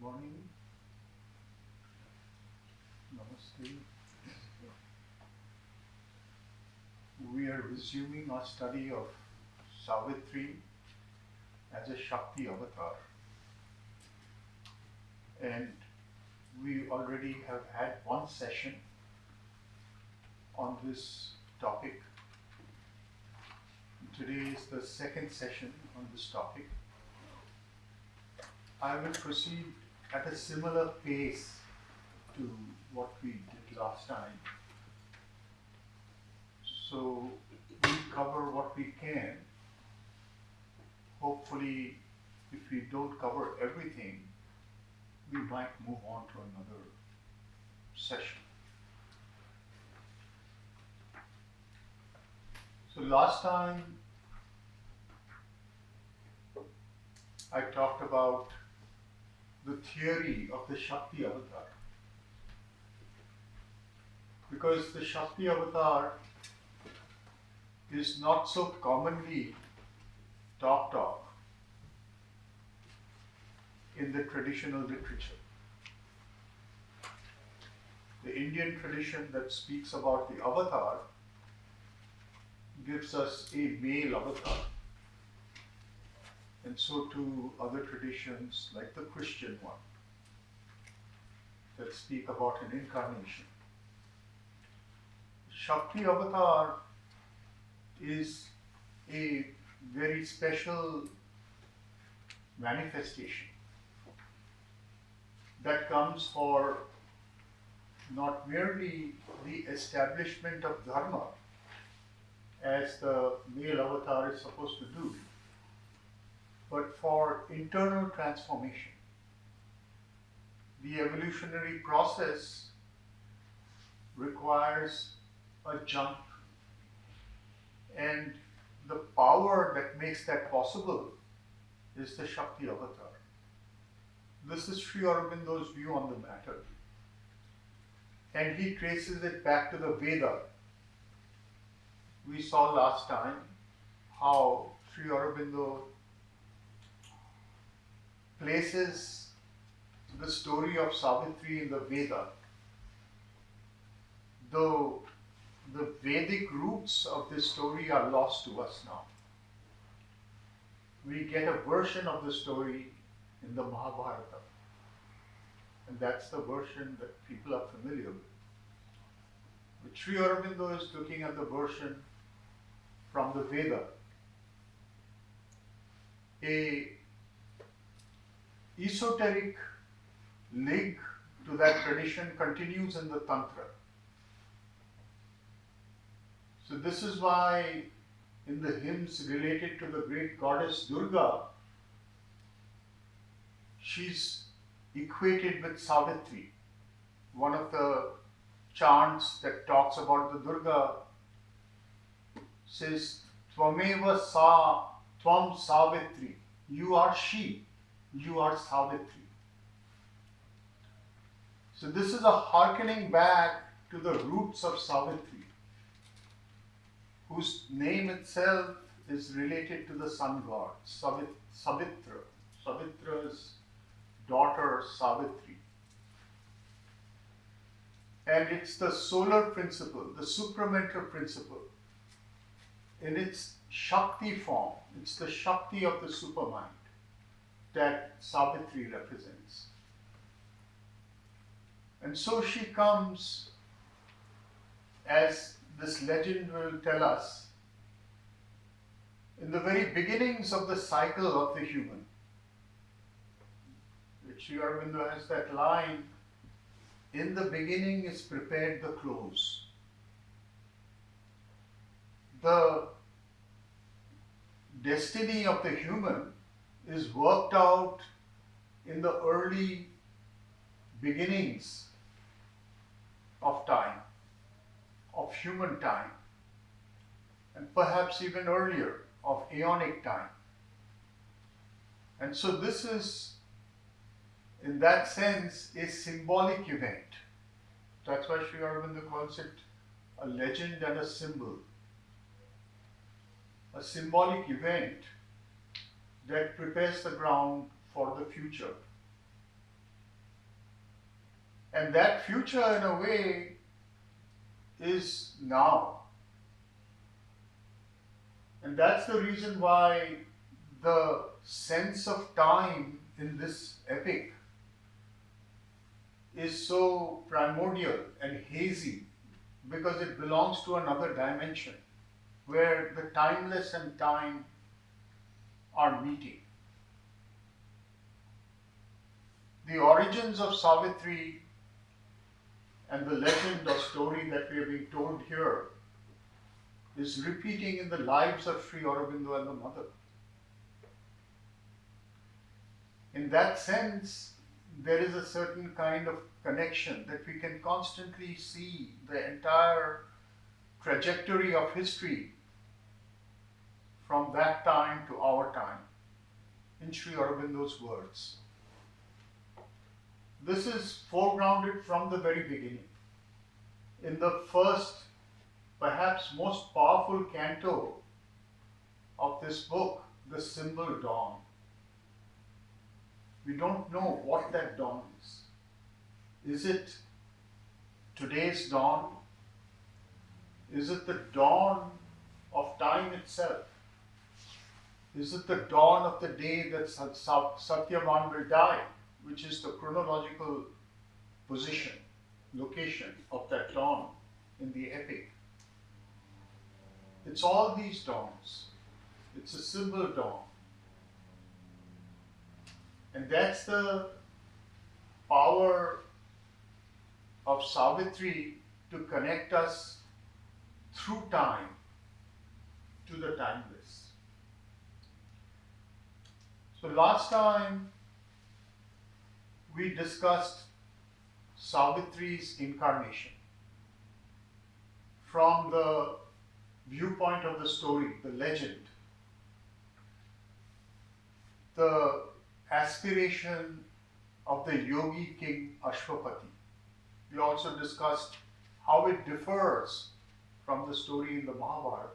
morning. Namaste. We are resuming our study of Savitri as a Shakti Avatar. And we already have had one session on this topic. Today is the second session on this topic. I will proceed at a similar pace to what we did last time. So we cover what we can. Hopefully, if we don't cover everything, we might move on to another session. So last time I talked about the theory of the Shakti Avatar. Because the Shakti Avatar is not so commonly talked of in the traditional literature. The Indian tradition that speaks about the avatar gives us a male avatar. And so too other traditions like the Christian one that speak about an incarnation. Shakti Avatar is a very special manifestation that comes for not merely the establishment of dharma as the male avatar is supposed to do, but for internal transformation. The evolutionary process requires a jump, and the power that makes that possible is the Shakti Avatar. This is Sri Aurobindo's view on the matter. And he traces it back to the Veda. We saw last time how Sri Aurobindo places the story of Savitri in the Veda, though the Vedic roots of this story are lost to us now. We get a version of the story in the Mahabharata, and that's the version that people are familiar with. But Sri Aurobindo is looking at the version from the Veda. A esoteric link to that tradition continues in the Tantra. So this is why in the hymns related to the great goddess Durga, she's equated with Savitri. One of the chants that talks about the Durga says, Tvameva sa, Tvam Savitri. You are she, you are Savitri. So this is a hearkening back to the roots of Savitri, whose name itself is related to the sun god, Savitra. Savitra's daughter, Savitri. And it's the solar principle, the supramental principle, in its Shakti form. It's the Shakti of the supermind that Savitri represents. And so she comes, as this legend will tell us, in the very beginnings of the cycle of the human. Sri Aurobindo has that line, in the beginning is prepared the close. The destiny of the human is worked out in the early beginnings of time, of human time, and perhaps even earlier, of aeonic time. And so this is, in that sense, a symbolic event. That's why Sri Aurobindo calls it a legend and a symbol. A symbolic event that prepares the ground for the future. And that future, in a way, is now. And that's the reason why the sense of time in this epic is so primordial and hazy, because it belongs to another dimension where the timeless and time are meeting. The origins of Savitri and the legend or story that we are being told here is repeating in the lives of Sri Aurobindo and the mother. In that sense, there is a certain kind of connection that we can constantly see the entire trajectory of history from that time to our time in Sri Aurobindo's words. This is foregrounded from the very beginning. In the first, perhaps most powerful canto of this book, the symbol dawn. We don't know what that dawn is. Is it today's dawn? Is it the dawn of time itself? Is it the dawn of the day that Satyavan will die, which is the chronological position, location of that dawn in the epic? It's all these dawns. It's a symbol dawn. And that's the power of Savitri to connect us through time to the timeless. So last time we discussed Savitri's incarnation from the viewpoint of the story, the legend, the aspiration of the yogi king Ashwapati. We also discussed how it differs from the story in the Mahabharata.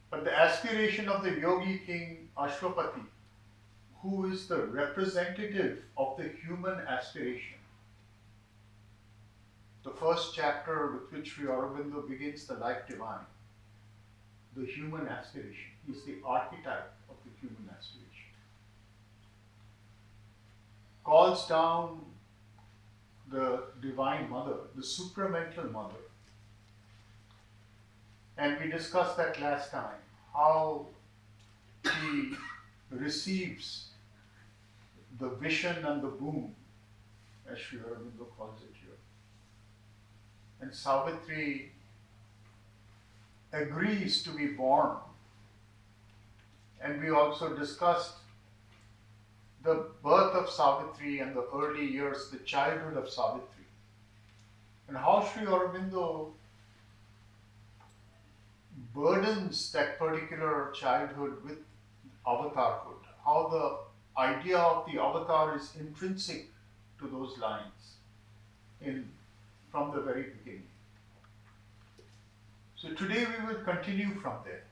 But the aspiration of the yogi king Ashwapati, who is the representative of the human aspiration. The first chapter with which Sri Aurobindo begins the life divine, the human aspiration. He's the archetype of the human aspiration. Calls down the Divine Mother, the supramental Mother. And we discussed that last time, how he receives the vision and the boon, as Sri Aurobindo calls it here. And Savitri agrees to be born. And we also discussed the birth of Savitri and the early years, the childhood of Savitri, and how Sri Aurobindo burdens that particular childhood with avatarhood, how the idea of the avatar is intrinsic to those lines from the very beginning. So today we will continue from there.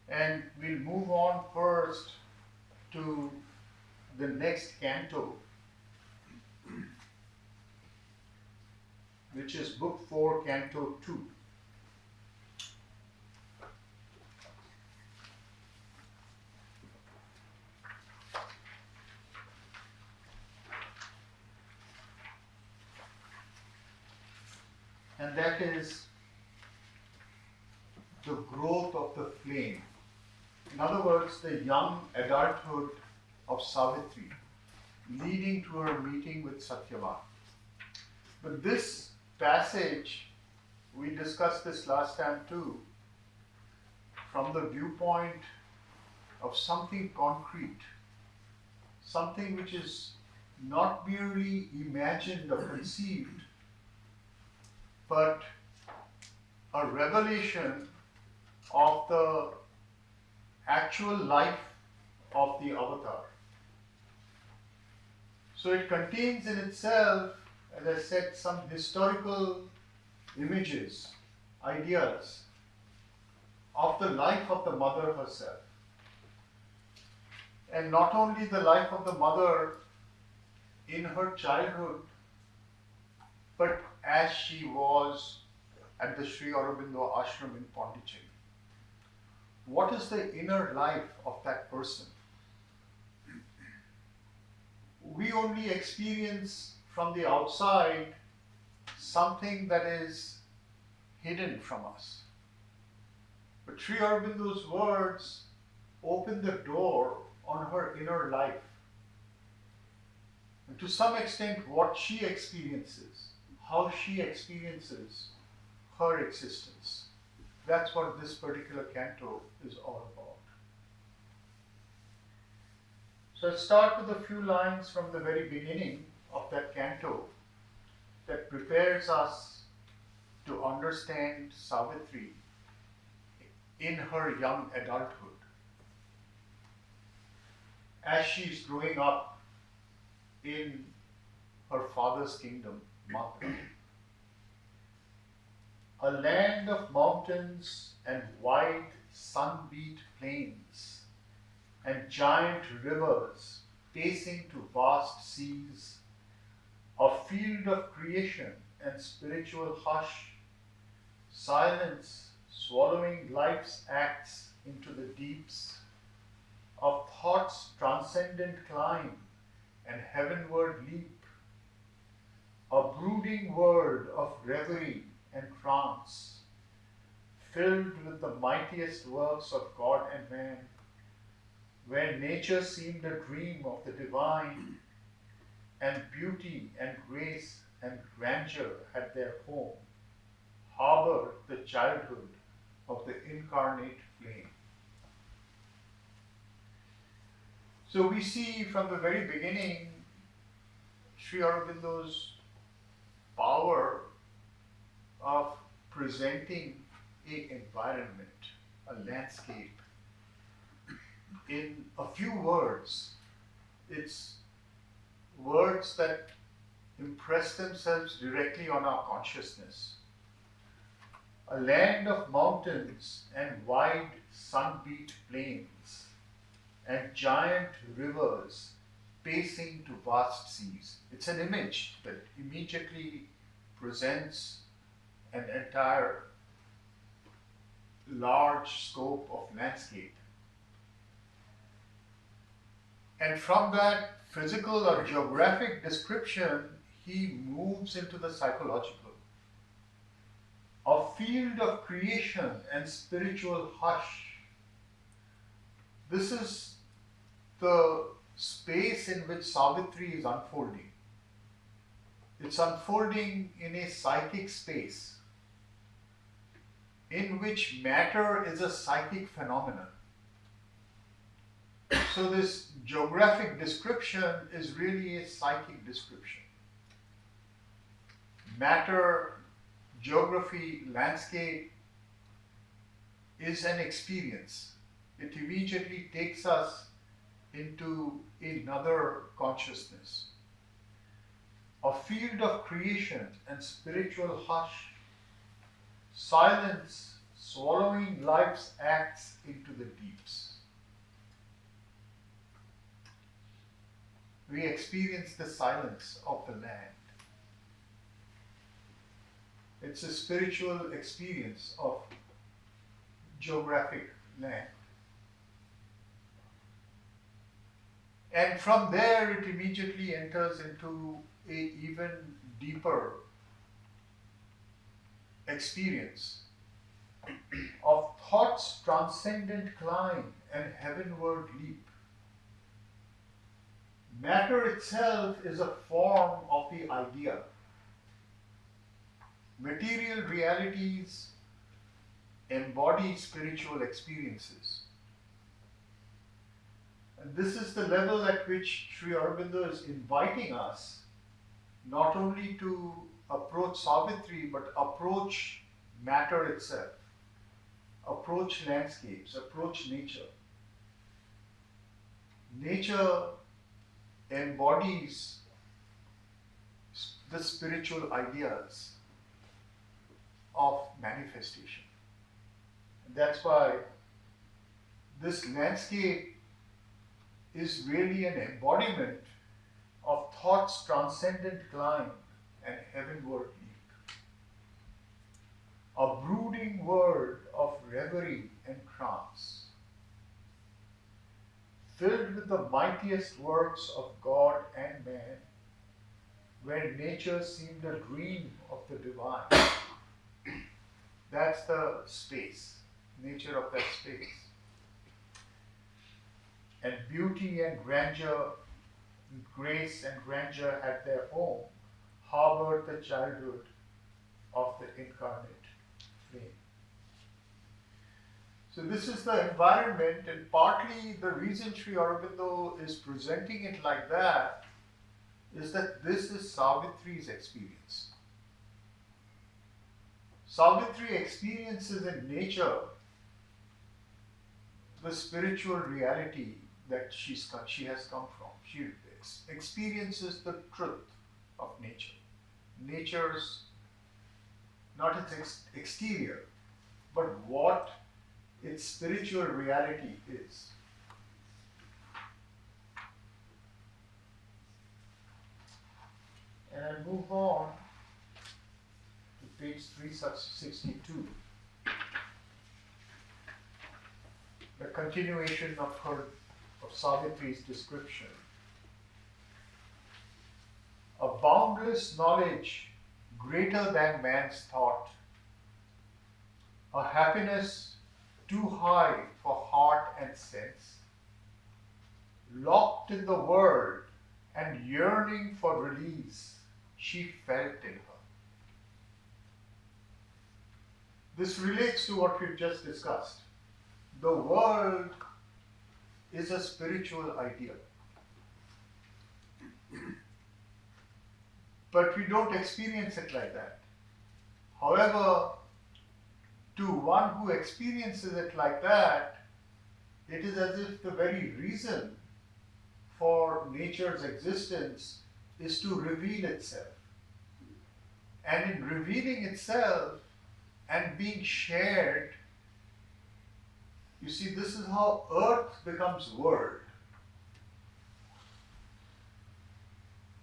And we'll move on first to the next canto, which is Book IV Canto 2. And that is the growth of the flame. In other words, the young adulthood of Savitri, leading to her meeting with Satyavan. But this passage, we discussed this last time too, from the viewpoint of something concrete, something which is not merely imagined or conceived, but a revelation of the actual life of the avatar. So it contains in itself, as I said, some historical images, ideas of the life of the mother herself. And not only the life of the mother in her childhood, but as she was at the Sri Aurobindo ashram in Pondicherry. What is the inner life of that person? We only experience from the outside something that is hidden from us. But Sri Aurobindo's words open the door on her inner life. And to some extent, what she experiences, how she experiences her existence. That's what this particular canto is all about. So I'll start with a few lines from the very beginning of that canto that prepares us to understand Savitri in her young adulthood. As she's growing up in her father's kingdom, Mathura. A land of mountains and wide sun-beat plains and giant rivers pacing to vast seas, a field of creation and spiritual hush, silence swallowing life's acts into the deeps, of thought's transcendent climb and heavenward leap, a brooding world of reverie and trance, filled with the mightiest works of God and man, where nature seemed a dream of the divine, and beauty and grace and grandeur had their home, harbored the childhood of the incarnate flame. So we see from the very beginning Sri Aurobindo's power of presenting an environment, a landscape, in a few words. It's words that impress themselves directly on our consciousness. A land of mountains and wide sun-beat plains and giant rivers pacing to vast seas. It's an image that immediately presents an entire large scope of landscape. And from that physical or geographic description, he moves into the psychological. A field of creation and spiritual hush. This is the space in which Savitri is unfolding. It's unfolding in a psychic space in which matter is a psychic phenomenon. So this geographic description is really a psychic description. Matter, geography, landscape is an experience. It immediately takes us into another consciousness. A field of creation and spiritual hush, silence swallowing life's acts into the deeps. We experience the silence of the land. It's a spiritual experience of geographic land. And from there, it immediately enters into an even deeper experience of thought's transcendent climb and heavenward leap. Matter itself is a form of the idea. Material realities embody spiritual experiences. And this is the level at which Sri Aurobindo is inviting us not only to approach Savitri, but approach matter itself, approach landscapes, approach nature. Nature embodies the spiritual ideas of manifestation. And that's why this landscape is really an embodiment of thought's transcendent climb and heavenward leap, a brooding world of reverie and trance, filled with the mightiest works of God and man, where nature seemed a dream of the divine. That's the space, nature of that space. And beauty and grandeur, grace and grandeur at their home, harbored the childhood of the incarnate flame. So this is the environment, and partly the reason Sri Aurobindo is presenting it like that is that this is Savitri's experience. Savitri experiences in nature the spiritual reality that she has come from. She experiences the truth of nature. Nature's, not its exterior, but what its spiritual reality is. And I move on to page 362. The continuation of Savitri's description. A boundless knowledge greater than man's thought, a happiness too high for heart and sense, locked in the world and yearning for release, she felt in her. This relates to what we've just discussed. The world is a spiritual ideal. But we don't experience it like that. However, to one who experiences it like that, it is as if the very reason for nature's existence is to reveal itself. And in revealing itself and being shared, you see, this is how earth becomes world.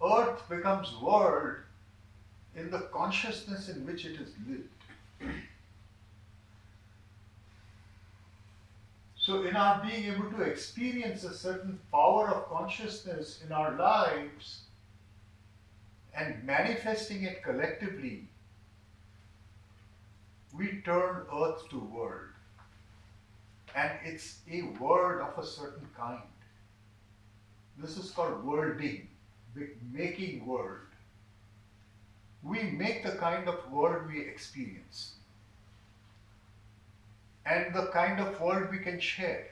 Earth becomes world in the consciousness in which it is lived. So in our being able to experience a certain power of consciousness in our lives and manifesting it collectively, we turn earth to world. And it's a world of a certain kind. This is called worlding, making world. We make the kind of world we experience and the kind of world we can share.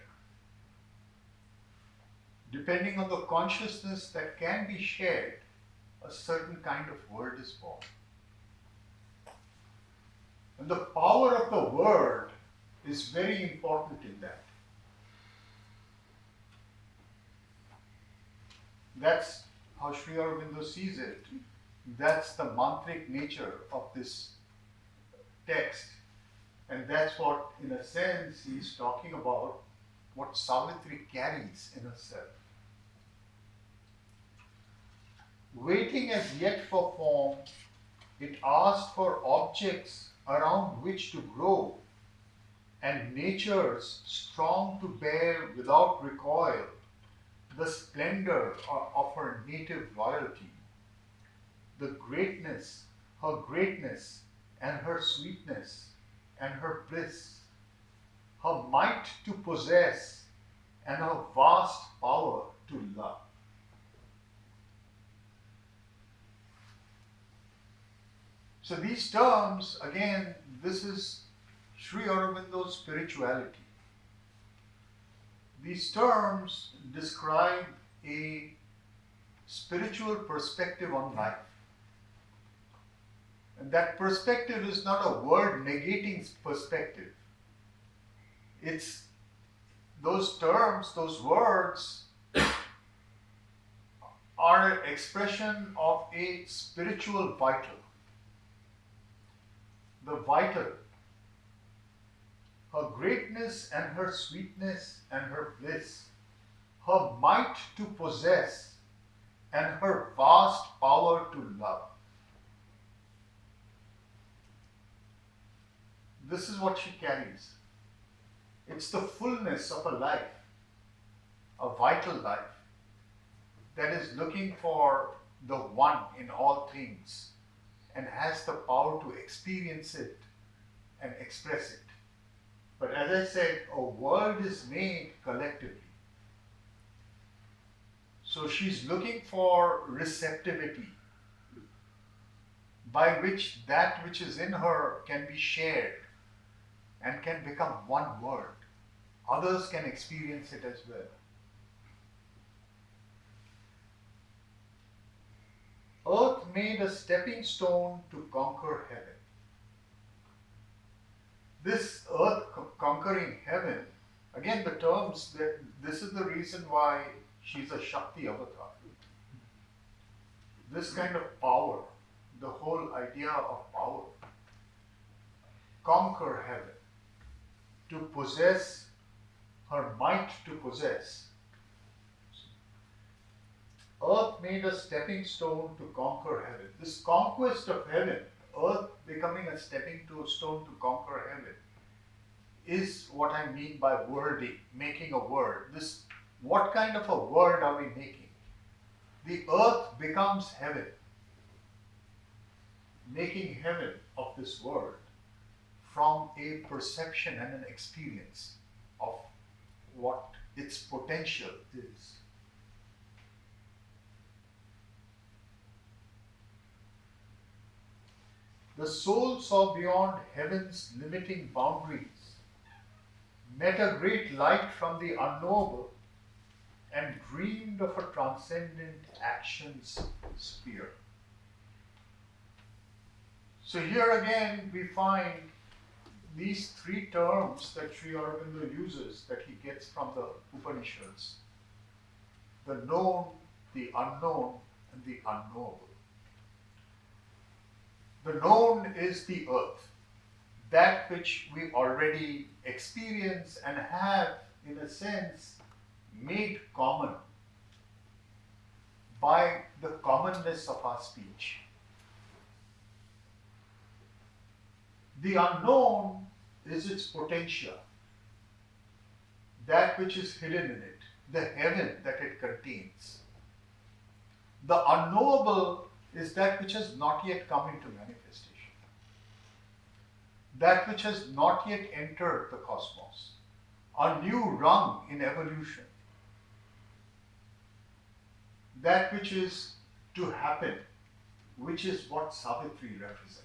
Depending on the consciousness that can be shared, a certain kind of world is born. And the power of the word is very important in that. That's how Sri Aurobindo sees it. That's the mantric nature of this text. And that's what, in a sense, he's talking about what Savitri carries in herself. Waiting as yet for form, it asked for objects around which to grow, and natures strong to bear without recoil the splendor of her native royalty, the greatness and her sweetness and her bliss, her might to possess and her vast power to love. So these terms, again, this is Sri Aurobindo's spirituality. These terms describe a spiritual perspective on life. And that perspective is not a word-negating perspective. It's those terms, those words are an expression of a spiritual vital. The vital, her greatness and her sweetness and her bliss, her might to possess and her vast power to love. This is what she carries. It's the fullness of a life, a vital life, that is looking for the one in all things and has the power to experience it and express it. But as I said, a world is made collectively. So she's looking for receptivity by which that which is in her can be shared and can become one world. Others can experience it as well. Earth made a stepping stone to conquer heaven. This earth conquering heaven, again the terms, that this is the reason why she's a Shakti Avatar. This kind of power, the whole idea of power, conquer heaven, to possess, her might to possess. Earth made a stepping stone to conquer heaven. This conquest of heaven, earth becoming a stepping stone to conquer heaven, is what I mean by worlding, making a world. What kind of a world are we making? The earth becomes heaven, making heaven of this world from a perception and an experience of what its potential is. The soul saw beyond heaven's limiting boundaries, met a great light from the unknowable, and dreamed of a transcendent actions sphere. So here again we find these three terms that Sri Aurobindo uses, that he gets from the Upanishads: the known, the unknown, and the unknowable. The known is the earth, that which we already experience and have, in a sense, made common by the commonness of our speech. The unknown is its potential, that which is hidden in it, the heaven that it contains. The unknowable is that which has not yet come into manifestation, that which has not yet entered the cosmos, a new rung in evolution, that which is to happen, which is what Savitri represents.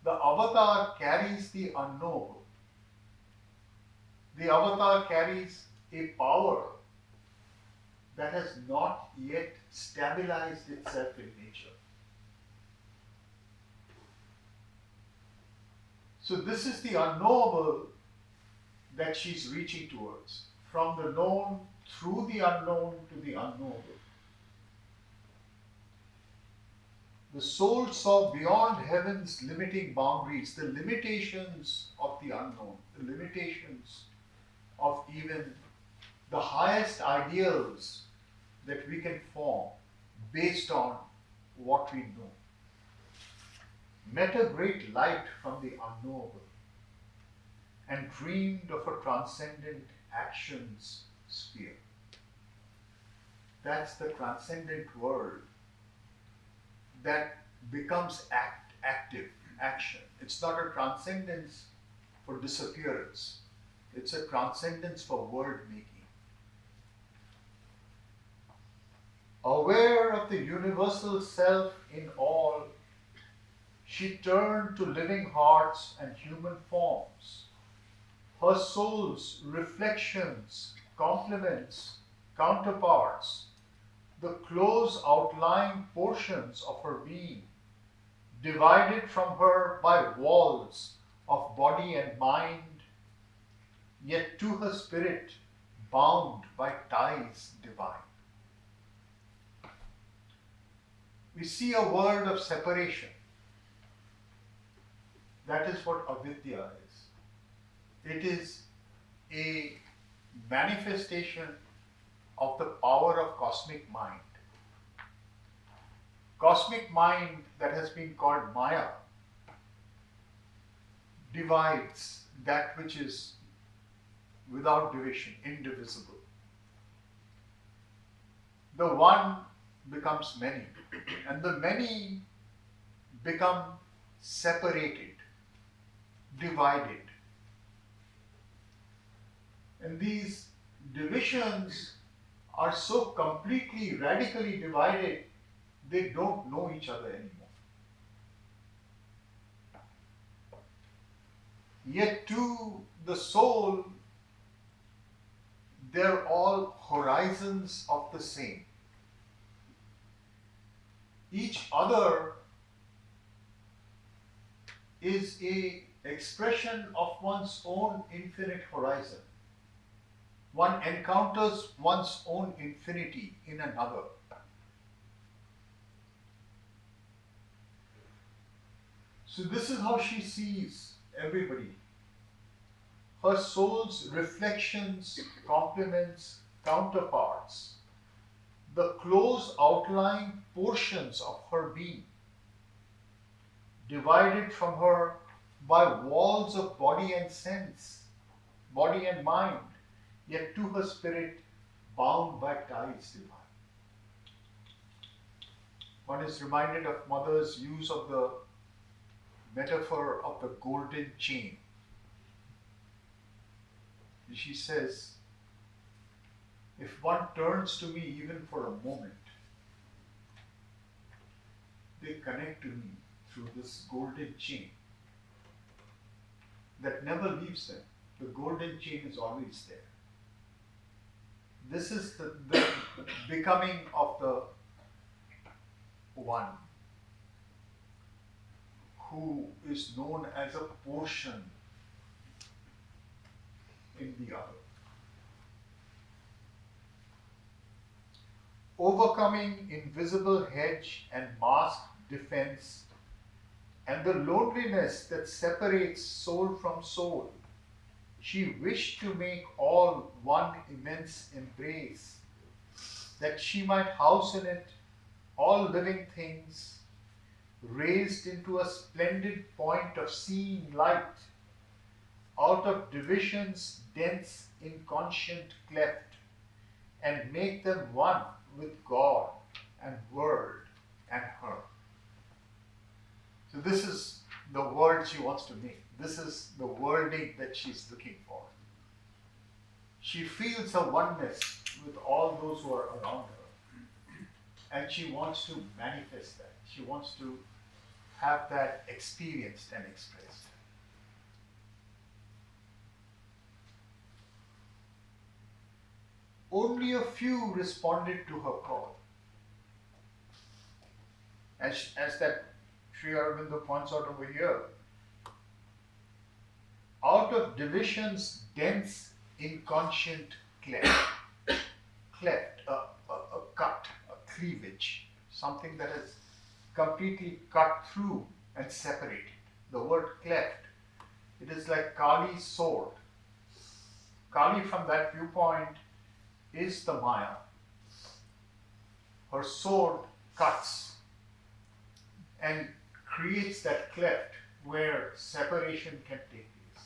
The avatar carries the unknowable. The avatar carries a power that has not yet stabilized itself in nature. So this is the unknowable that she's reaching towards, from the known through the unknown to the unknowable. The soul saw beyond heaven's limiting boundaries, the limitations of the unknown, the limitations of even the highest ideals that we can form based on what we know. Met a great light from the unknowable and dreamed of a transcendent actions sphere. That's the transcendent world that becomes active, action. It's not a transcendence for disappearance. It's a transcendence for world making. Aware of the universal self in all, she turned to living hearts and human forms. Her soul's reflections, complements, counterparts, the close outlying portions of her being, divided from her by walls of body and mind, yet to her spirit bound by ties divine. We see a world of separation. That is what avidya is. It is a manifestation of the power of cosmic mind cosmic mind that has been called Maya divides that which is without division, indivisible. The one becomes many, and the many become separated, divided. And these divisions are so completely, radically divided, they don't know each other anymore. Yet to the soul, they're all horizons of the same. Each other is a expression of one's own infinite horizon. One encounters one's own infinity in another. So this is how she sees everybody. Her soul's reflections, complements, counterparts, the close outline portions of her being, divided from her by walls of body and sense, body and mind, yet to her spirit bound by ties divine. One is reminded of Mother's use of the metaphor of the golden chain. She says, if one turns to me even for a moment, they connect to me through this golden chain that never leaves them. The golden chain is always there. This is the becoming of the one who is known as a portion in the other. Overcoming invisible hedge and masked defense and the loneliness that separates soul from soul, she wished to make all one immense embrace, that she might house in it all living things, raised into a splendid point of seeing light, out of divisions dense, inconscient, cleft, and make them one with God and world and her. So this is the world she wants to make. This is the worlding that she's looking for. She feels a oneness with all those who are around her. And she wants to manifest that. She wants to have that experienced and expressed. Only a few responded to her call. As that Sri Aurobindo points out over here, out of divisions dense, inconscient cleft, a cut, a cleavage, something that is completely cut through and separated. The word cleft, it is like Kali's sword. Kali, from that viewpoint, is the Maya. Her sword cuts and creates that cleft where separation can take place.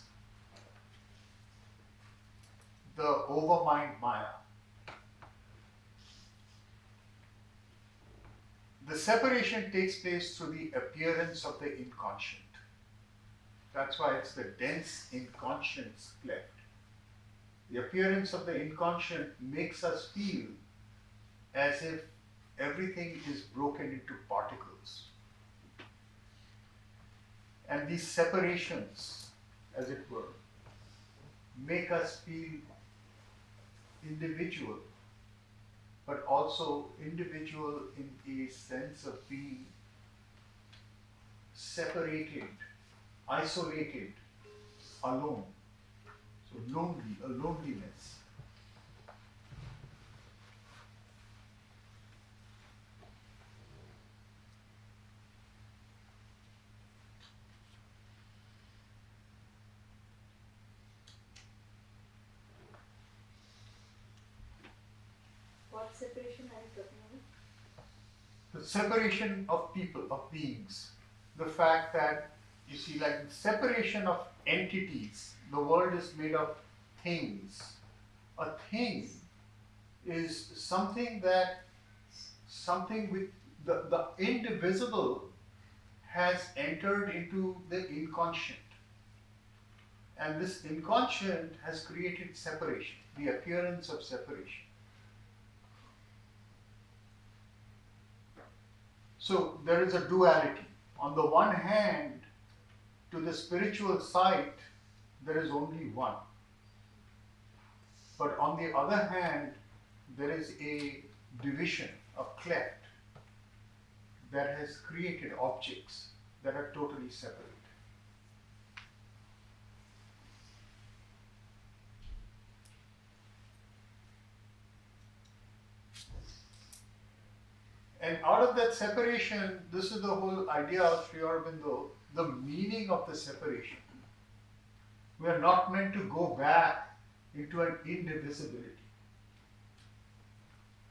The overmind Maya. The separation takes place through the appearance of the inconscient. That's why it's the dense inconscience cleft. The appearance of the inconscient makes us feel as if everything is broken into particles. And these separations, as it were, make us feel individual, but also individual in a sense of being separated, isolated, alone. So lonely, a loneliness. What separation are you talking about? The the separation of people, of beings, the fact that, you see, like separation of entities, the world is made of things. A thing is something with the indivisible has entered into the inconscient. And this inconscient has created separation, the appearance of separation. So there is a duality. On the one hand, to the spiritual sight, there is only one. But on the other hand, there is a division, a cleft, that has created objects that are totally separate. And out of that separation, this is the whole idea of Sri Aurobindo, the meaning of the separation. We are not meant to go back into an indivisibility.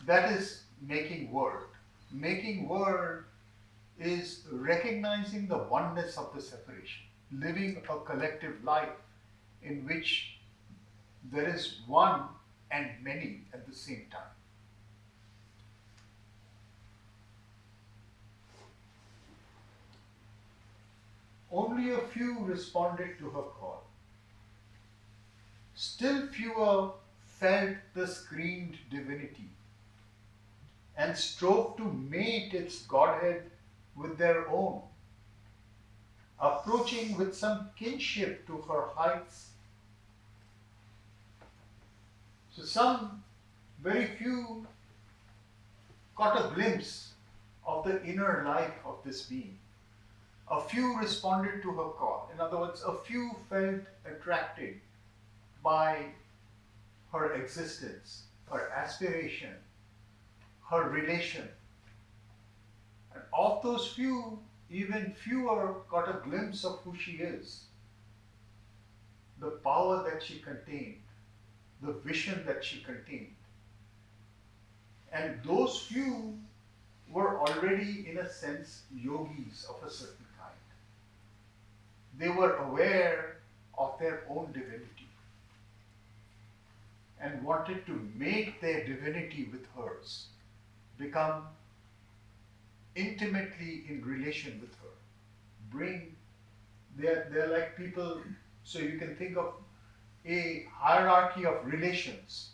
That is making world. Making world is recognizing the oneness of the separation, living a collective life in which there is one and many at the same time. Only a few responded to her call. Still fewer felt the screened divinity and strove to mate its godhead with their own, approaching with some kinship to her heights. So some, very few, caught a glimpse of the inner life of this being. A few responded to her call. In other words, a few felt attracted by her existence, her aspiration, her relation. And of those few, even fewer got a glimpse of who she is, the power that she contained, the vision that she contained. And those few were already, in a sense, yogis of a certain kind. They were aware of their own divinity and wanted to make their divinity with hers, become intimately in relation with her. They're like people, so you can think of a hierarchy of relations.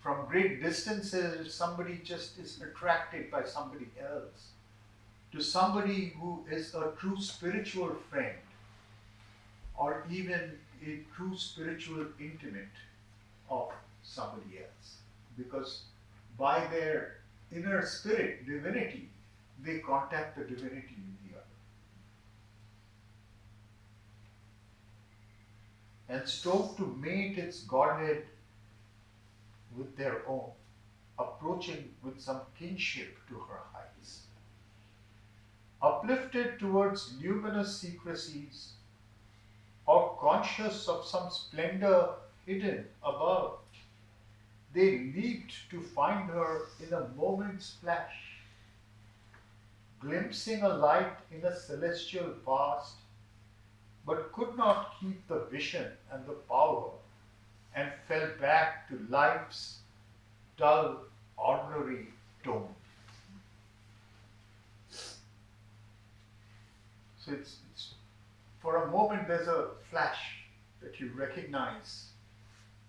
From great distances, somebody just is attracted by somebody else, to somebody who is a true spiritual friend, or even a true spiritual intimate of somebody else. Because by their inner spirit, divinity, they contact the divinity in the other. And strove to mate its godhead with their own, approaching with some kinship to her heights. Uplifted towards luminous secrecies, or conscious of some splendor hidden above, they leaped to find her in a moment's flash, glimpsing a light in a celestial past, but could not keep the vision and the power, and fell back to life's dull, ordinary tone. So it's for a moment there's a flash that you recognize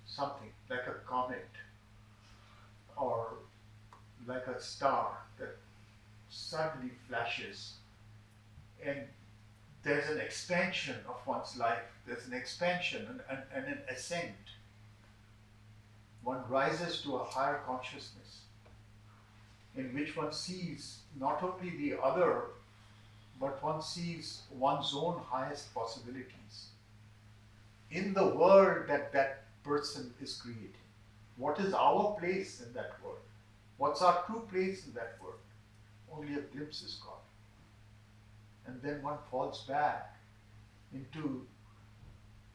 something like a comet or like a star that suddenly flashes, and there's an expansion of one's life, there's an expansion and an ascent. One rises to a higher consciousness in which one sees not only the other, but one sees one's own highest possibilities in the world that that person is creating. What is our place in that world? What's our true place in that world? Only a glimpse is got. And then one falls back into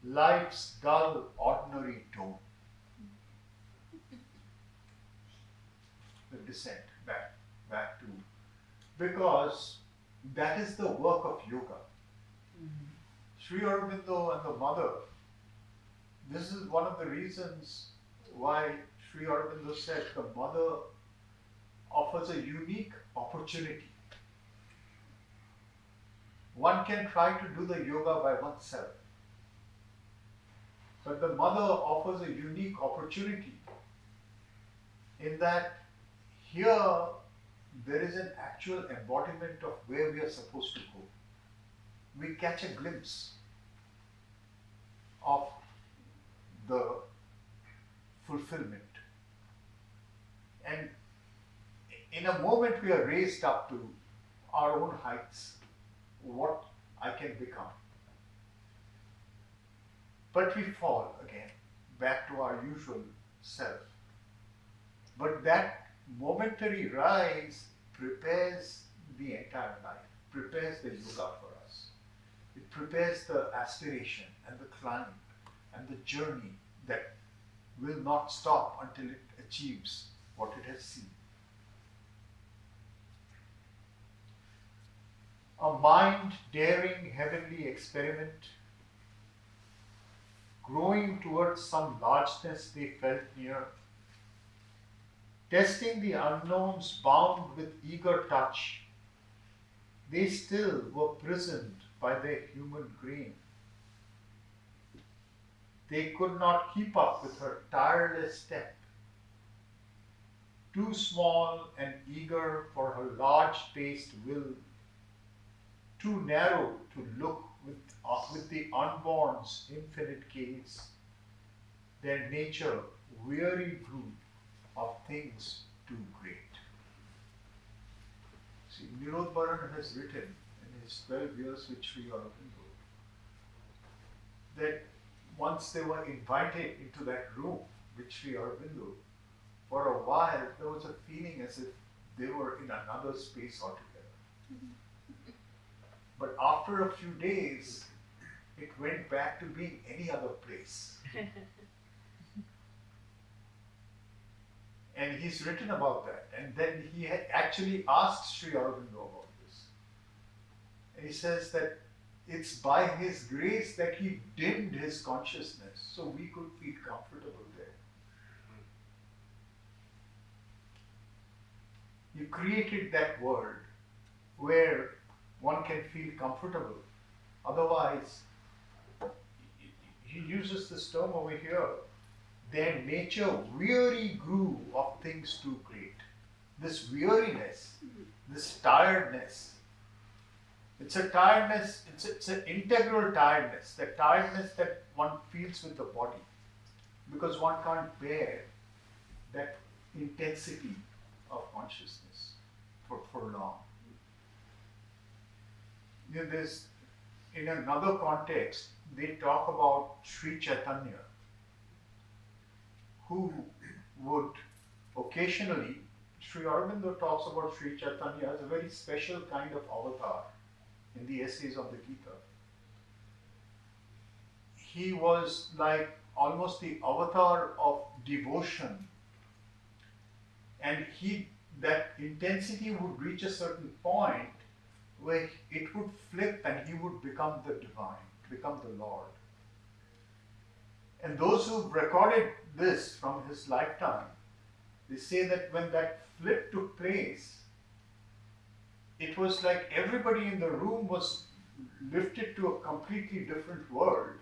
life's dull, ordinary tone. The descent back to because that is the work of yoga. Sri Aurobindo and the mother, this is one of the reasons why Sri Aurobindo said the mother offers a unique opportunity. One can try to do the yoga by oneself, but the mother offers a unique opportunity in that here there is an actual embodiment of where we are supposed to go. We catch a glimpse of the fulfillment. And in a moment we are raised up to our own heights, what I can become. But we fall again back to our usual self. But that momentary rise prepares the entire life, prepares the yoga for us. It prepares the aspiration and the climb and the journey that will not stop until it achieves what it has seen. A mind-daring heavenly experiment, growing towards some largeness they felt near, testing the unknowns bound with eager touch, they still were prisoned by their human grain. They could not keep up with her tireless step, too small and eager for her large-paced will, too narrow to look with the unborn's infinite gaze. Their nature weary grew of things too great. See, Nirod Baran has written in his 12 years with Sri Aurobindo that once they were invited into that room with Sri Aurobindo, for a while there was a feeling as if they were in another space altogether. But after a few days, it went back to being any other place. And he's written about that. And then he had actually asked Sri Aurobindo about this. And he says that it's by his grace that he dimmed his consciousness so we could feel comfortable there. He created that world where one can feel comfortable. Otherwise, he uses this term over here, their nature weary grew of things too great. This weariness, this tiredness, it's a tiredness, it's an integral tiredness, the tiredness that one feels with the body, because one can't bear that intensity of consciousness for long. You know, there's, in another context, they talk about Sri Chaitanya, who would occasionally, Sri Aurobindo talks about Sri Chaitanya as a very special kind of avatar in the essays of the Gita. He was like almost the avatar of devotion, and that intensity would reach a certain point where it would flip and he would become the divine, become the Lord. And those who've recorded this from his lifetime, they say that when that flip took place, it was like everybody in the room was lifted to a completely different world.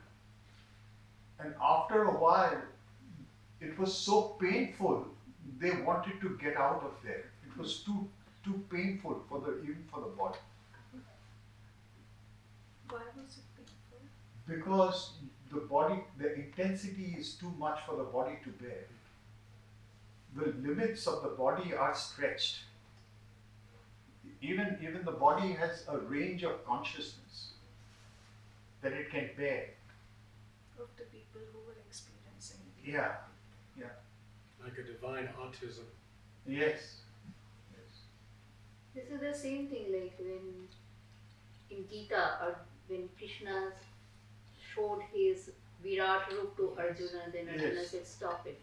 And after a while, it was so painful, they wanted to get out of there. It was too painful even for the body. Why was it painful? Because the intensity is too much for the body to bear. The limits of the body are stretched. Even the body has a range of consciousness that it can bear. Of the people who were experiencing it. Yeah. Like a divine autism. Yes. This is the same thing like when in Gita or when Krishna showed his Virat Roop to Arjuna, then Arjuna Yes. said, stop it.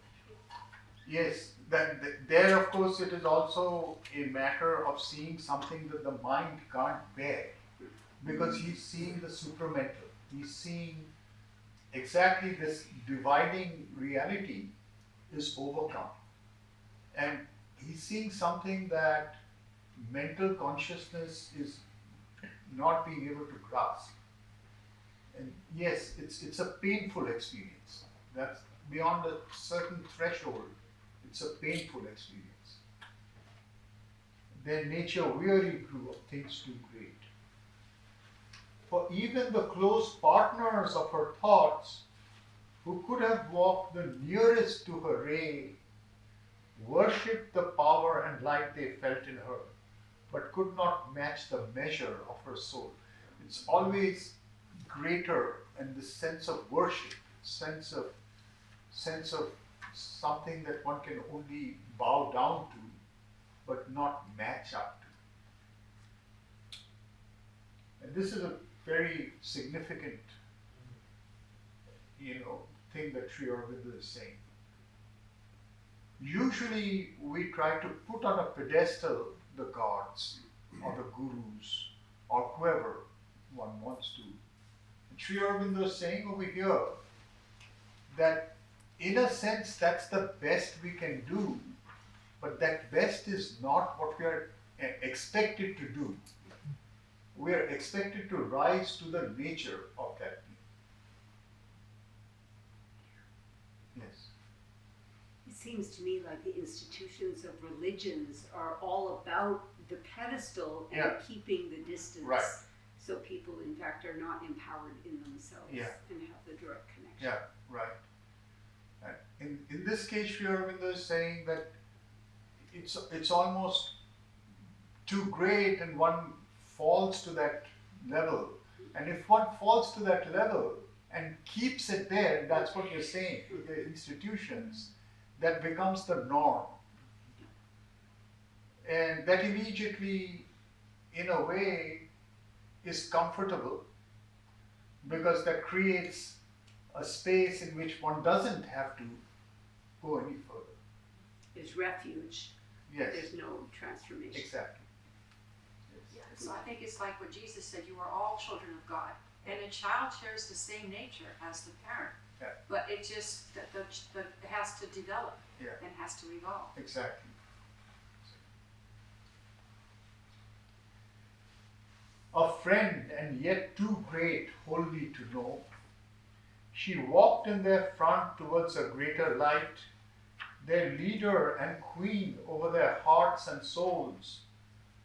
Yes, there of course it is also a matter of seeing something that the mind can't bear, because he's seeing the supramental. He's seeing exactly this dividing reality is overcome. And he's seeing something that mental consciousness is not being able to grasp. And yes, it's a painful experience. That's beyond a certain threshold. It's a painful experience. Their nature weary grew of things too great. For even the close partners of her thoughts, who could have walked the nearest to her ray, worshipped the power and light they felt in her, but could not match the measure of her soul. It's always greater, and this sense of worship, sense of something that one can only bow down to, but not match up to. And this is a very significant, thing that Sri Aurobindo is saying. Usually we try to put on a pedestal the gods or the gurus or whoever one wants to. And Sri Aurobindo is saying over here that in a sense that's the best we can do, but that best is not what we are expected to do. We are expected to rise to the nature of that being. Yes. It seems to me like the institutions of religions are all about the pedestal and keeping the distance. Right. So people, in fact, are not empowered in themselves and have the direct connection. Yeah, right. In this case, Sri Aurobindo is saying that it's almost too great and one falls to that level. And if one falls to that level and keeps it there, that's what you're saying, with the institutions, that becomes the norm. And that immediately, in a way, is comfortable, because that creates a space in which one doesn't have to go any further. There's refuge. Yes. There's no transformation. Exactly. Yeah, so I think it's like what Jesus said, you are all children of God. And a child shares the same nature as the parent. Yeah. But it just, it has to develop and has to evolve. Exactly. A friend and yet too great wholly to know, she walked in their front towards a greater light, their leader and queen over their hearts and souls,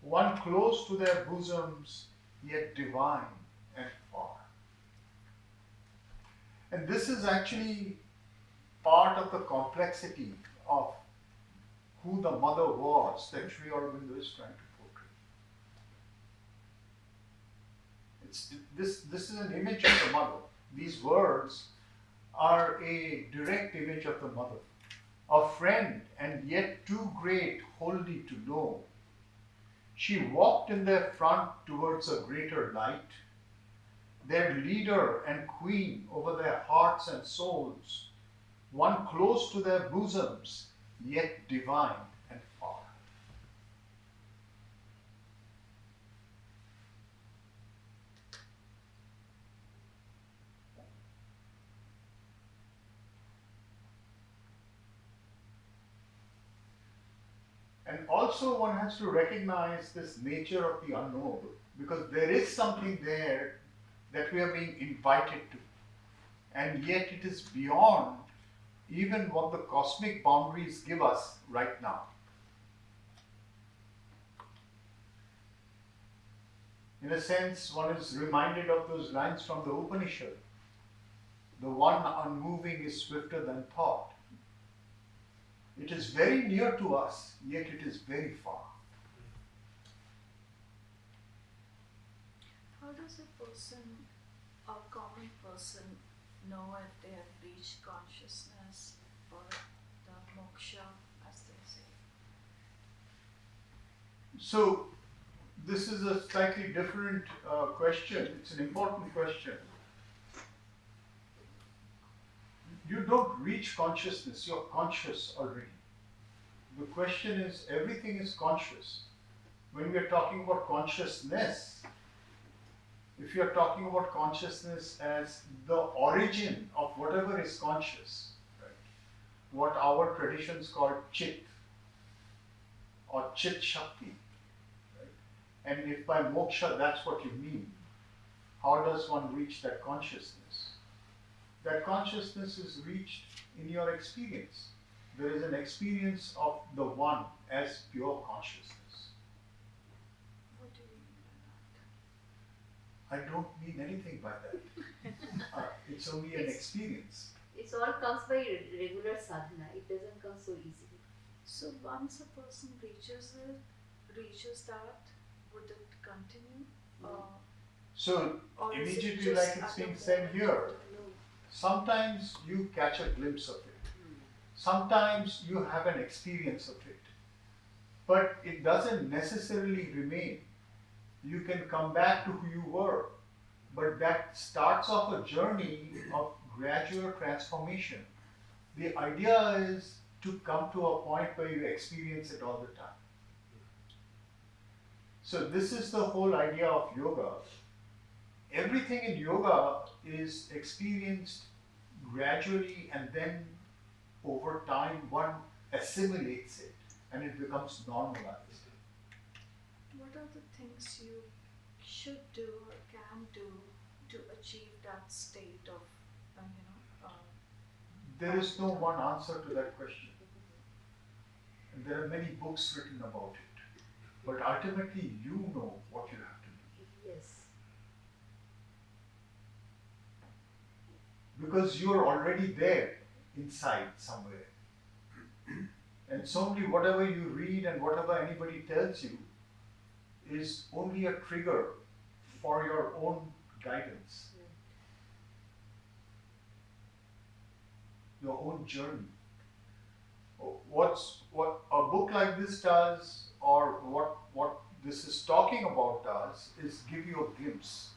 one close to their bosoms, yet divine and far. And this is actually part of the complexity of who the mother was that Sri Aurobindo is trying to portray. This is an image of the mother. These words are a direct image of the mother. A friend and yet too great wholly to know, she walked in their front towards a greater light, their leader and queen over their hearts and souls, one close to their bosoms, yet divine and far. And also one has to recognize this nature of the unknowable, because there is something there that we are being invited to. And yet it is beyond even what the cosmic boundaries give us right now. In a sense, one is reminded of those lines from the Upanishad. The one unmoving is swifter than thought. It is very near to us, yet it is very far. How does a person, a common person, know if they have reached consciousness or the moksha, as they say? So, this is a slightly different question. It's an important question. You don't reach consciousness, you're conscious already. The question is, everything is conscious. When we are talking about consciousness, if you are talking about consciousness as the origin of whatever is conscious, right? What our traditions call chit or chit shakti, right? And if by moksha that's what you mean, how does one reach that consciousness? That consciousness is reached in your experience. There is an experience of the one as pure consciousness. What do you mean by that? I don't mean anything by that. It's only an experience. It all comes by regular sadhana. It doesn't come so easily. So once a person reaches that, would it continue? So Or is it immediately, just like it's at being the said moment here, of the flow? sometimes you catch a glimpse of it. Sometimes you have an experience of it. But it doesn't necessarily remain. You can come back to who you were. But that starts off a journey of gradual transformation. The idea is to come to a point where you experience it all the time. So this is the whole idea of yoga. Everything in yoga is experienced gradually, and then over time one assimilates it and it becomes normalized. What are the things you should do or can do to achieve that state of, There is no one answer to that question. And there are many books written about it. But ultimately you know what you have to do. Yes. Because you're already there inside somewhere. And it's only whatever you read and whatever anybody tells you is only a trigger for your own guidance, your own journey. What a book like this does, or what this is talking about does, is give you a glimpse.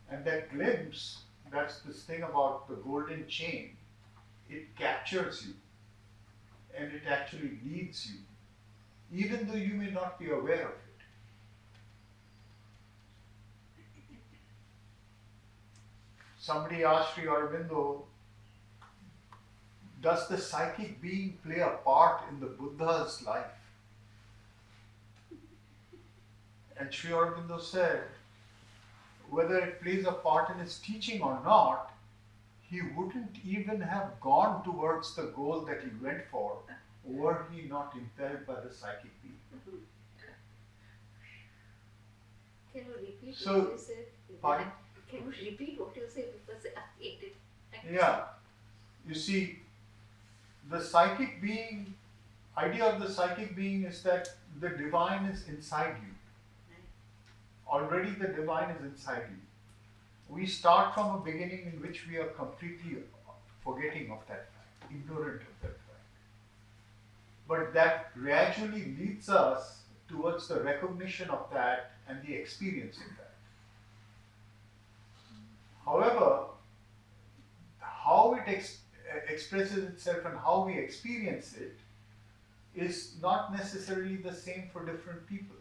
And that glimpse, that's this thing about the golden chain, it captures you and it actually leads you, even though you may not be aware of it. Somebody asked Sri Aurobindo, does the psychic being play a part in the Buddha's life? And Sri Aurobindo said, whether it plays a part in his teaching or not, he wouldn't even have gone towards the goal that he went for were he not impelled by the psychic being. Can you repeat So, what you said? pardon? Can you repeat what you said, because I hate it. Yeah. You see, the psychic being, idea of the psychic being is that the divine is inside you. Already the divine is inside you. We start from a beginning in which we are completely forgetting of that fact, ignorant of that fact. But that gradually leads us towards the recognition of that and the experience of that. However, how it expresses itself and how we experience it is not necessarily the same for different people.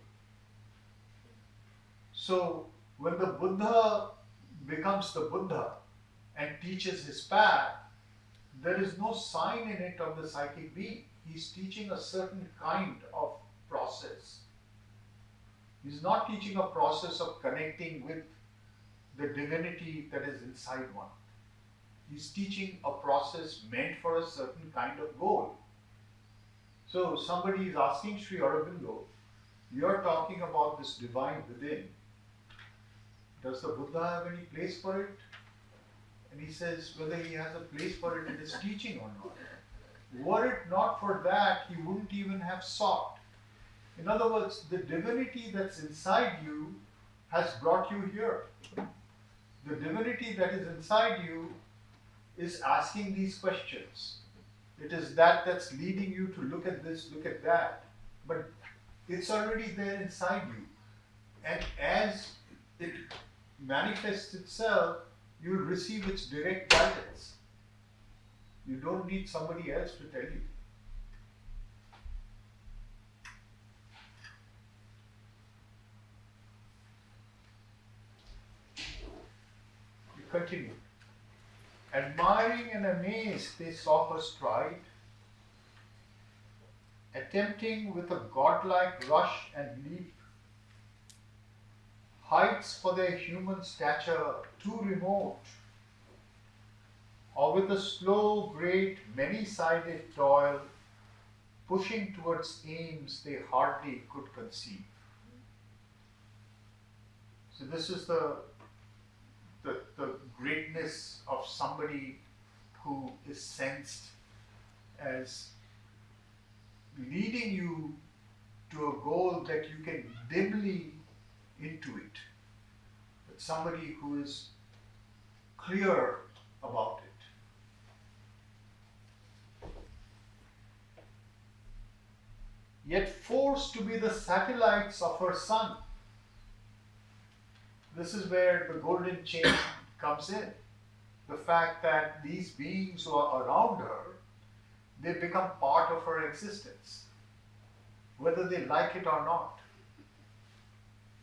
So when the Buddha becomes the Buddha and teaches his path, there is no sign in it of the psychic being. He's teaching a certain kind of process. He's not teaching a process of connecting with the divinity that is inside one. He's teaching a process meant for a certain kind of goal. So somebody is asking Sri Aurobindo, you're talking about this divine within. Does the Buddha have any place for it? And he says whether he has a place for it in his teaching or not. Were it not for that, he wouldn't even have sought. In other words, the divinity that's inside you has brought you here. The divinity that is inside you is asking these questions. It is that that's leading you to look at this, look at that. But it's already there inside you. And as it manifests itself, you'll receive its direct guidance. You don't need somebody else to tell you. continued. Admiring and amazed, they saw her stride, attempting with a godlike rush and leap heights for their human stature too remote, or with a slow, great, many-sided toil, pushing towards aims they hardly could conceive. So this is the greatness of somebody who is sensed as leading you to a goal that you can dimly intuit, but somebody who is clear about it. Yet forced to be the satellites of her sun. This is where the golden chain comes in. The fact that these beings who are around her, they become part of her existence, whether they like it or not,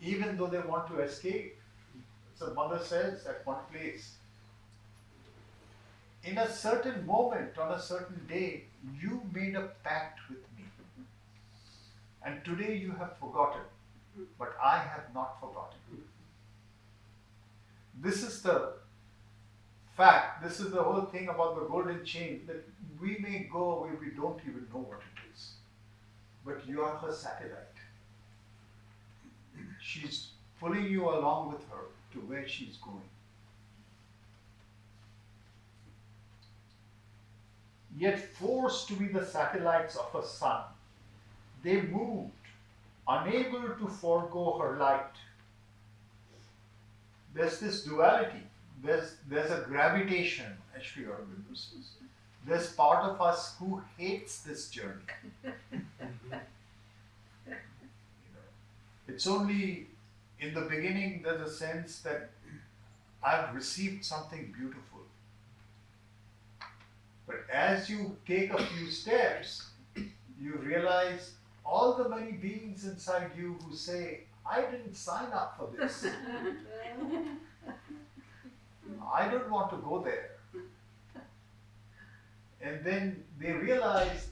even though they want to escape. So mother says at one place, in a certain moment, on a certain day, you made a pact with me. And today you have forgotten, but I have not forgotten. This is the fact, this is the whole thing about the golden chain, that we may go away, we don't even know what it is. But you are her satellite. She's pulling you along with her to where she's going. Yet forced to be the satellites of a sun, they moved, unable to forego her light. There's this duality. There's a gravitation, as Sri Aurobindo says. There's part of us who hates this journey. It's only in the beginning there's a sense that I've received something beautiful. But as you take a few steps, you realize all the many beings inside you who say, I didn't sign up for this. I don't want to go there. And then they realize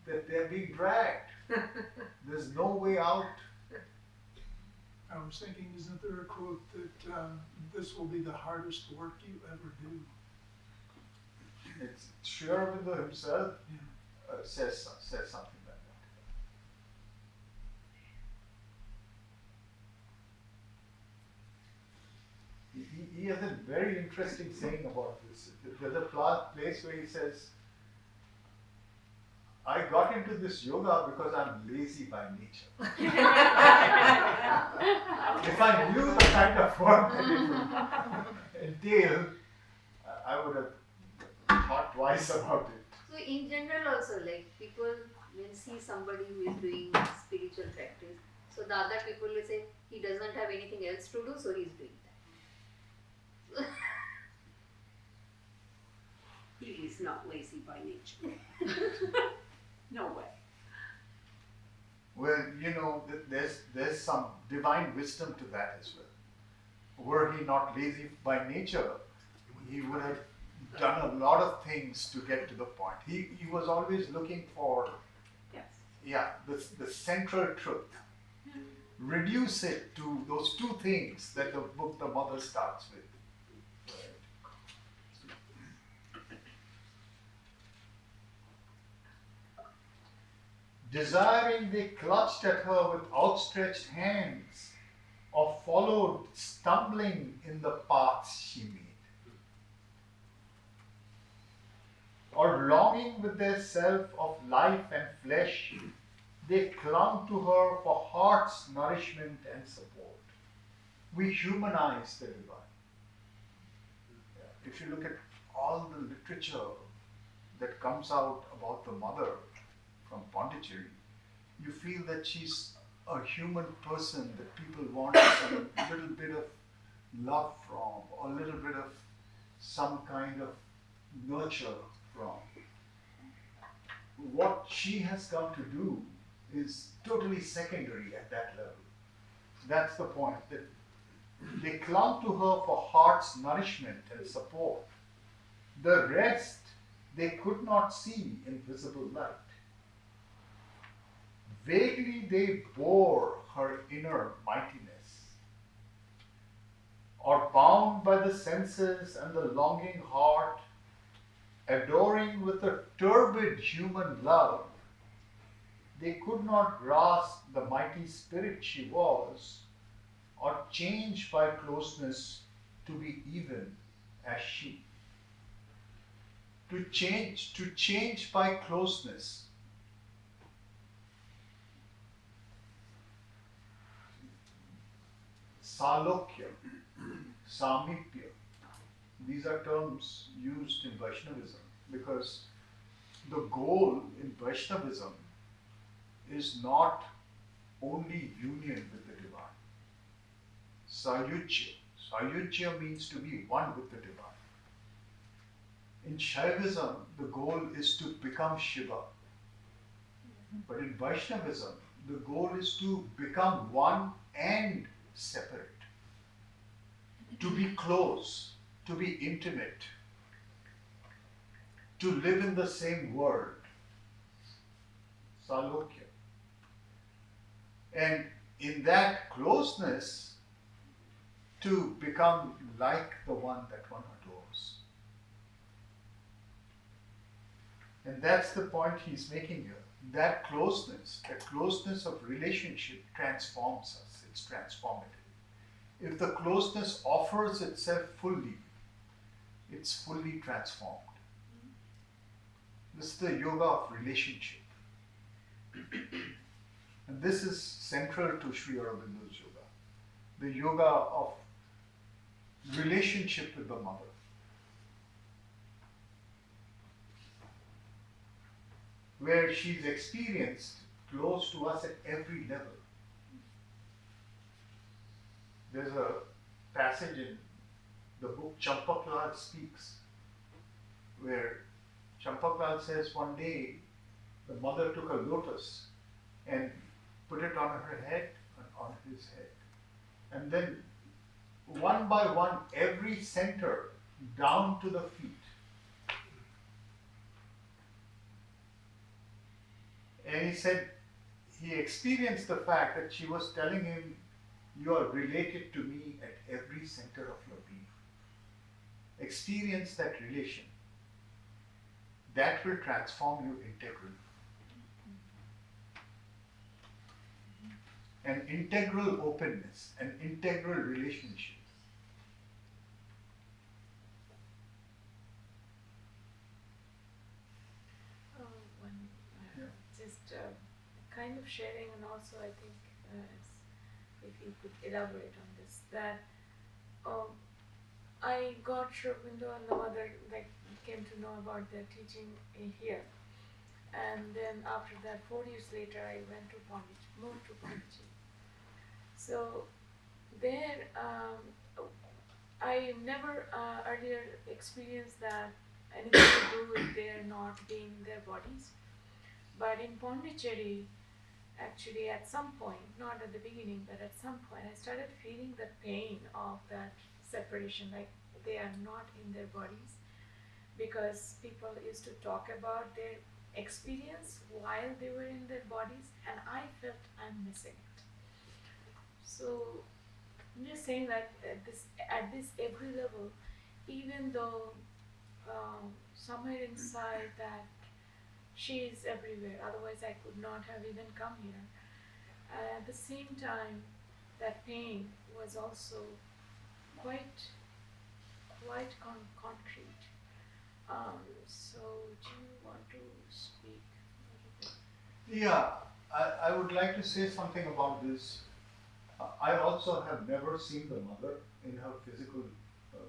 that they're being dragged. There's no way out. I was thinking, isn't there a quote that this will be the hardest work you ever do? It's Sri Aurobindo himself says something like that. He has a very interesting saying about this. There's a place where he says, I got into this yoga because I'm lazy by nature. If I knew the kind of work that it would entail, I would have thought twice about it. So in general also, like people will see somebody who is doing spiritual practice. So the other people will say, he doesn't have anything else to do, so he's doing that. He is not lazy by nature. No way. Well, there's some divine wisdom to that as well. Were he not lazy by nature, he would have done a lot of things to get to the point. He was always looking for, the central truth. Reduce it to those two things that the book The Mother starts with. Desiring, they clutched at her with outstretched hands, or followed, stumbling in the paths she made. Or longing with their self of life and flesh, they clung to her for heart's nourishment and support. We humanize the divine. If you look at all the literature that comes out about the mother from Pondicherry, you feel that she's a human person that people want some little bit of love from, or a little bit of some kind of nurture from. What she has come to do is totally secondary at that level. That's the point, that They clung to her for heart's nourishment and support. The rest they could not see in visible light. Vaguely they bore her inner mightiness, or bound by the senses and the longing heart, adoring with a turbid human love, they could not grasp the mighty spirit she was, or change by closeness to be even as she. To change by closeness. Salokya, Samipya. These are terms used in Vaishnavism because the goal in Vaishnavism is not only union with the divine. Sayujya. Sayujya means to be one with the divine. In Shaivism, the goal is to become Shiva. But in Vaishnavism, the goal is to become one and separate. To be close, to be intimate, to live in the same world. Salokya. And in that closeness, to become like the one that one adores. And that's the point he's making here. That closeness of relationship transforms us. It's transformative. If the closeness offers itself fully, it's fully transformed. This is the yoga of relationship. And this is central to Sri Aurobindo's yoga. The yoga of relationship with the mother. Where she's experienced close to us at every level. There's a passage in the book Champaklal Speaks, where Champaklal says one day the mother took a lotus and put it on her head and on his head. And then one by one, every center down to the feet. And he said he experienced the fact that she was telling him, you are related to me at every center of your being. Experience that relation. That will transform you integrally. An integral openness, an integral relationship. Kind of sharing, and also I think if you could elaborate on this, that I got Sri Aurobindo and the mother, like, came to know about their teaching here, and then after that 4 years later I went to Pondicherry, moved to Pondicherry. So there I never earlier experienced that anything to do with their not being in their bodies, but in Pondicherry, actually at some point, not at the beginning, but at some point, I started feeling the pain of that separation, like they are not in their bodies, because people used to talk about their experience while they were in their bodies, and I felt I'm missing it. So I'm just saying that at this every level, even though somewhere inside that she is everywhere, otherwise I could not have even come here. At the same time, that pain was also quite concrete. So do you want to speak a little bit? Yeah, I would like to say something about this. I also have never seen the mother in her physical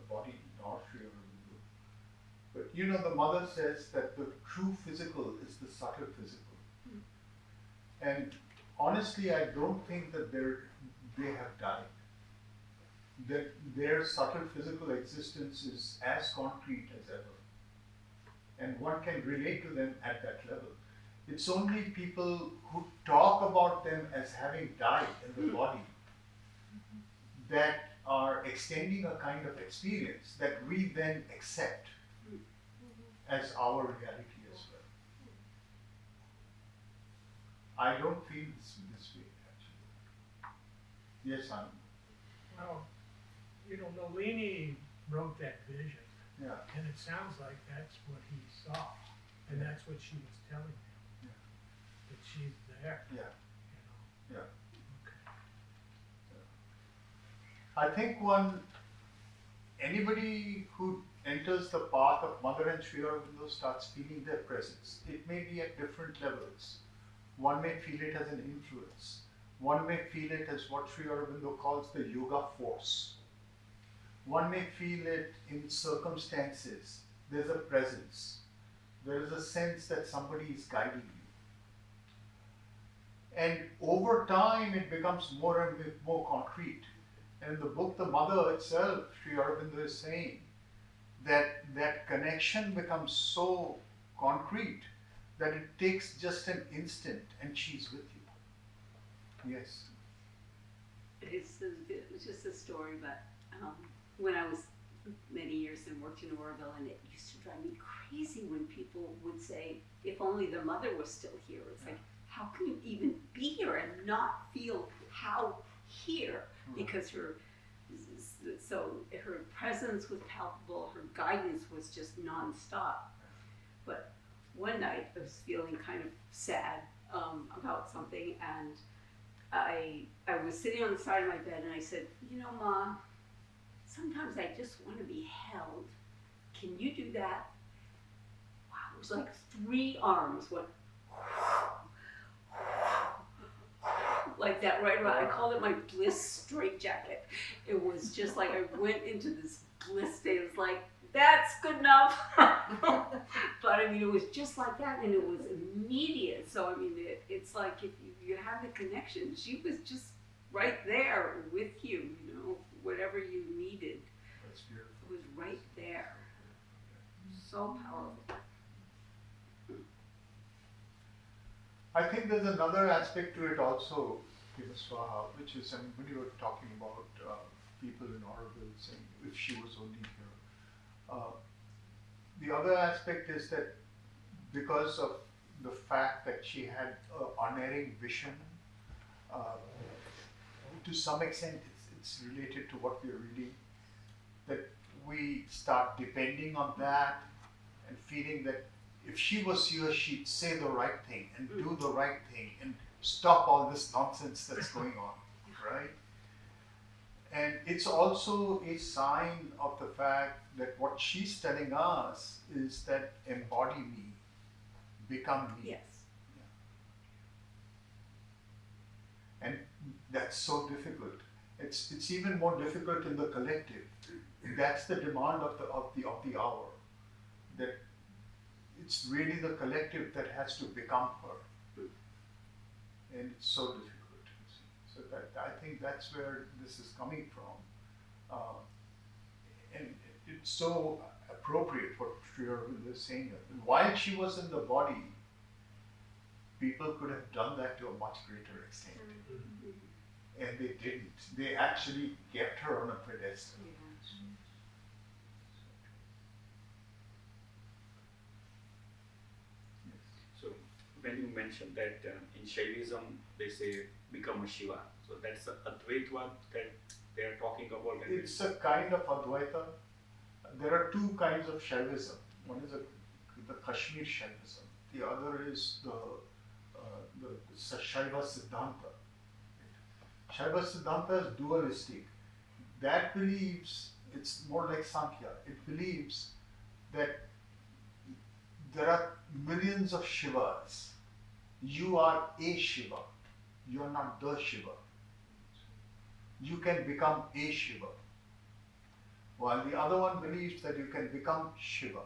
body, nor Sri Aurobindo. But you know, the mother says that the true physical is the subtle physical. And honestly, I don't think that they have died. That their subtle physical existence is as concrete as ever. And one can relate to them at that level. It's only people who talk about them as having died in the body that are extending a kind of experience that we then accept as our reality as well. I don't feel this way actually. Yes, Anand. Well, Nalini wrote that vision, Yeah. and it sounds like that's what he saw, and that's what she was telling him, Yeah. that she's there. Yeah. Yeah. Okay. I think anybody who enters the path of Mother and Sri Aurobindo starts feeling their presence. It may be at different levels. One may feel it as an influence. One may feel it as what Sri Aurobindo calls the yoga force. One may feel it in circumstances. There's a presence. There is a sense that somebody is guiding you. And over time, it becomes more and more concrete. And in the book, The Mother itself, Sri Aurobindo is saying that connection becomes so concrete that it takes just an instant and she's with you. Yes. It's just a story, but when I was many years and worked in Oroville, and it used to drive me crazy when people would say, if only the mother was still here. It's like, how can you even be here and not feel how here? Because her presence was palpable, her guidance was just nonstop. But one night I was feeling kind of sad about something, and I was sitting on the side of my bed, and I said, Mom, sometimes I just want to be held. Can you do that? Wow, it was like 3 arms went like that right around. I called it my bliss straitjacket. It was just like I went into this bliss state. It was like, that's good enough. But I mean, it was just like that, and it was immediate. So I mean, it's like if you have the connection, she was just right there with you, whatever you needed. That's beautiful. It was right there. So powerful. I think there's another aspect to it also, Swaha, which is, when you were talking about people in Auroville saying, if she was only here. The other aspect is that because of the fact that she had an unerring vision, to some extent it's related to what we're reading, that we start depending on that and feeling that if she was here, she'd say the right thing and do the right thing and stop all this nonsense that's going on, right? And it's also a sign of the fact that what she's telling us is that embody me, become me. Yes. Yeah. And that's so difficult. It's even more difficult in the collective. That's the demand of the hour. That it's really the collective that has to become her. And it's so difficult. So that I think that's where this is coming from. And it's so appropriate what Sri Aurobindo is saying. While she was in the body, people could have done that to a much greater extent. And they didn't. They actually kept her on a pedestal. So when you mentioned that in Shaivism they say become a Shiva, so that's Advaitva that they are talking about. And it's a kind of Advaita. There are 2 kinds of Shaivism. One is the Kashmir Shaivism. The other is the Shaiva Siddhanta. Shaiva Siddhanta is dualistic. That believes, it's more like Sankhya, it believes that there are millions of Shivas. You are a Shiva. You are not the Shiva. You can become a Shiva. While the other one believes that you can become Shiva,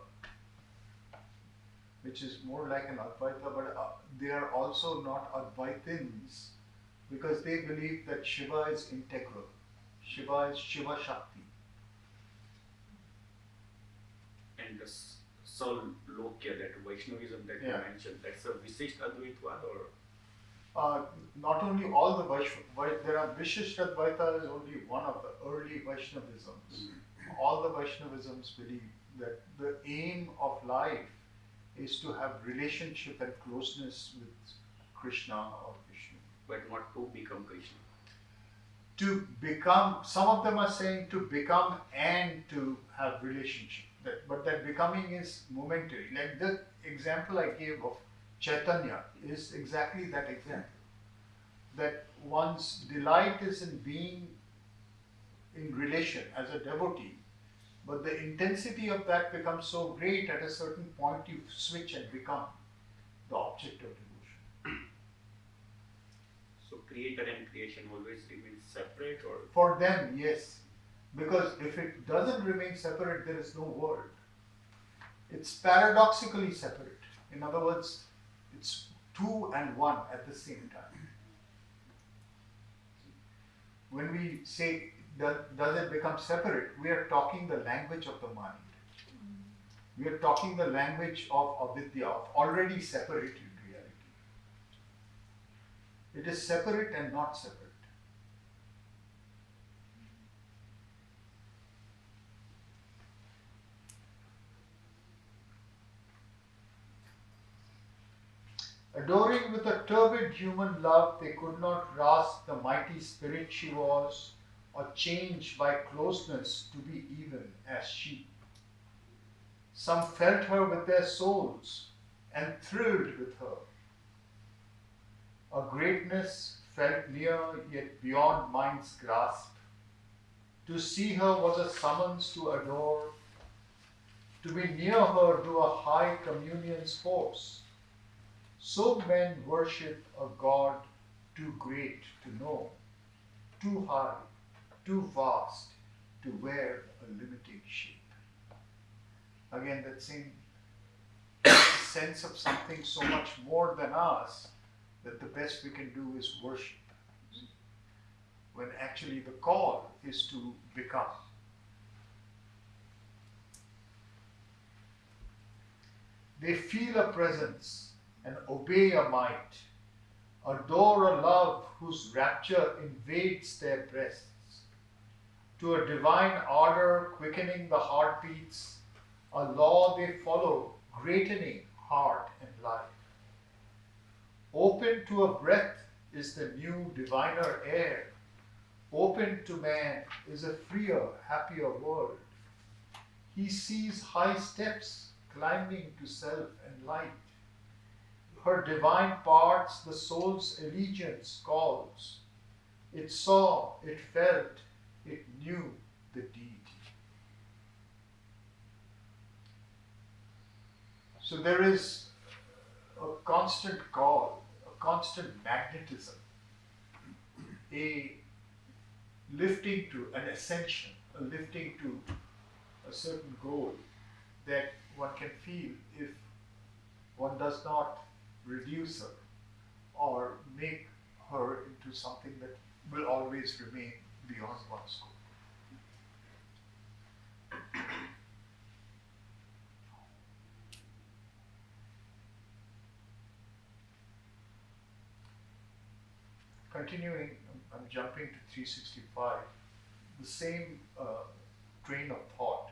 which is more like an Advaita, but they are also not Advaitins because they believe that Shiva is integral. Shiva is Shiva Shakti. And the Saul Lokya, that Vaishnavism that you mentioned, that's a Visisht Advaitvad or? Not only all the there are Vishishtadvaita is only one of the early Vaishnavisms. All the Vaishnavisms believe that the aim of life is to have relationship and closeness with Krishna or Vishnu. But not to become Krishna. To become, some of them are saying to become and to have relationship. But that becoming is momentary. Like the example I gave of Chaitanya is exactly that example. That one's delight is in being in relation as a devotee, but the intensity of that becomes so great at a certain point you switch and become the object of devotion. So creator and creation always remain separate, or? For them, yes. Because if it doesn't remain separate, there is no world. It's paradoxically separate. In other words, it's two and one at the same time. When we say, does it become separate, we are talking the language of the mind. We are talking the language of avidya, of already separated reality. It is separate and not separate. Adoring with a turbid human love, they could not grasp the mighty spirit she was, or change by closeness to be even as she. Some felt her with their souls and thrilled with her. A greatness felt near yet beyond mind's grasp. To see her was a summons to adore. To be near her drew a high communion's force. So men worship a God too great to know, too high, too vast to wear a limiting shape. Again, that same sense of something so much more than us that the best we can do is worship. When actually the call is to become. They feel a presence and obey a might, adore a love whose rapture invades their breasts. To a divine ardor quickening the heartbeats, a law they follow, greatening heart and life. Open to a breath is the new diviner air. Open to man is a freer, happier world. He sees high steps climbing to self and light. Her divine parts the soul's allegiance calls. It saw, it felt, it knew the deity. So there is a constant call, a constant magnetism, a lifting to an ascension, a lifting to a certain goal that one can feel if one does not reduce her or make her into something that will always remain beyond one's scope. Continuing, I'm jumping to 365, the same train of thought.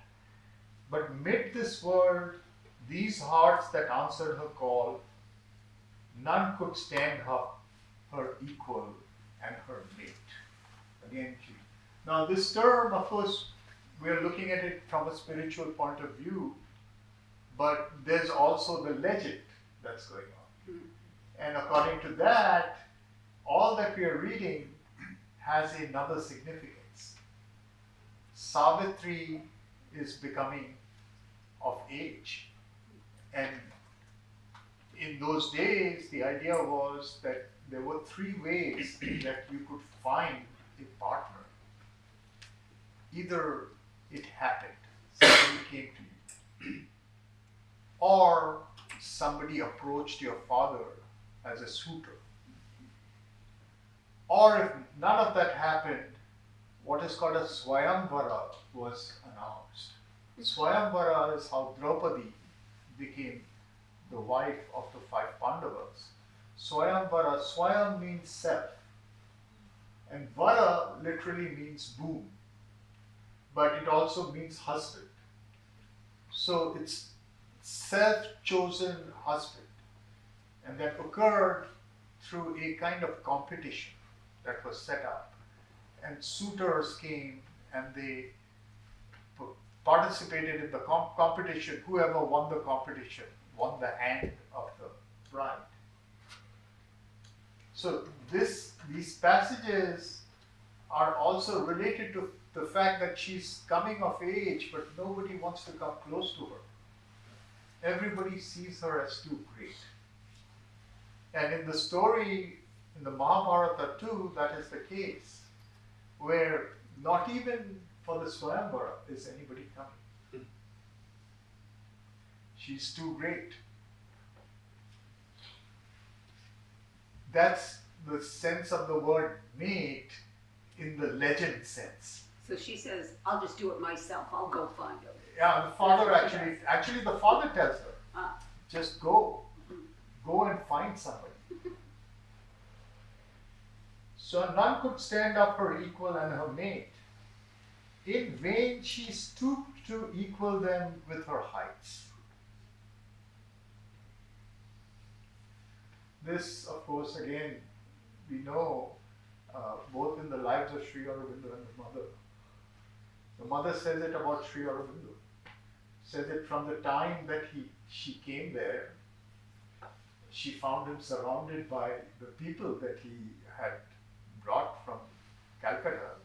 But mid this world, these hearts that answered her call, none could stand her equal and her mate. Again, now this term, of course, we are looking at it from a spiritual point of view, but there's also the legend that's going on. And according to that, all that we are reading has another significance. Savitri is becoming of age. And in those days, the idea was that there were three ways that you could find a partner. Either it happened, somebody came to you, or somebody approached your father as a suitor. Or if none of that happened, what is called a Swayamvara was announced. Swayamvara is how Draupadi became the wife of the five Pandavas. Swayamvara, Swayam means self. And Vara literally means boon. But it also means husband. So it's self-chosen husband. And that occurred through a kind of competition that was set up. And suitors came and they participated in the competition. Whoever won the competition won the hand of the bride. So these passages are also related to the fact that she's coming of age, but nobody wants to come close to her. Everybody sees her as too great. And in the story, in the Mahabharata too, that is the case, where not even for the Swayamvara is anybody coming. She's too great. That's the sense of the word mate in the legend sense. So she says, I'll just do it myself. I'll go find him. Yeah, the father actually the father tells her, just go. Go and find somebody. So none could stand up her equal and her mate. In vain she stooped to equal them with her heights. This, of course, again, we know both in the lives of Sri Aurobindo and the mother. The mother says it about Sri Aurobindo. Says it from the time that she came there, she found him surrounded by the people that he had brought from Calcutta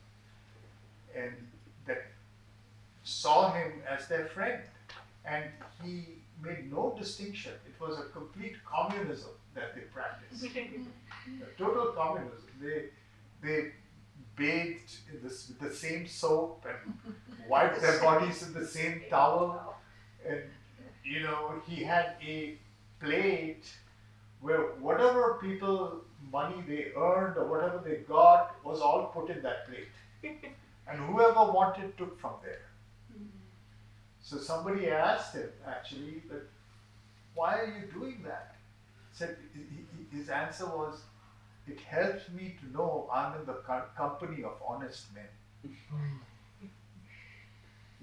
and that saw him as their friend. And he made no distinction. It was a complete communism that they practiced. A total communism. They bathed in with the same soap and wiped their bodies in the same towel. And, he had a plate where whatever money they earned or whatever they got was all put in that plate. And whoever wanted took from there. So somebody asked him actually that, why are you doing that? Said his answer was, it helps me to know I'm in the company of honest men. He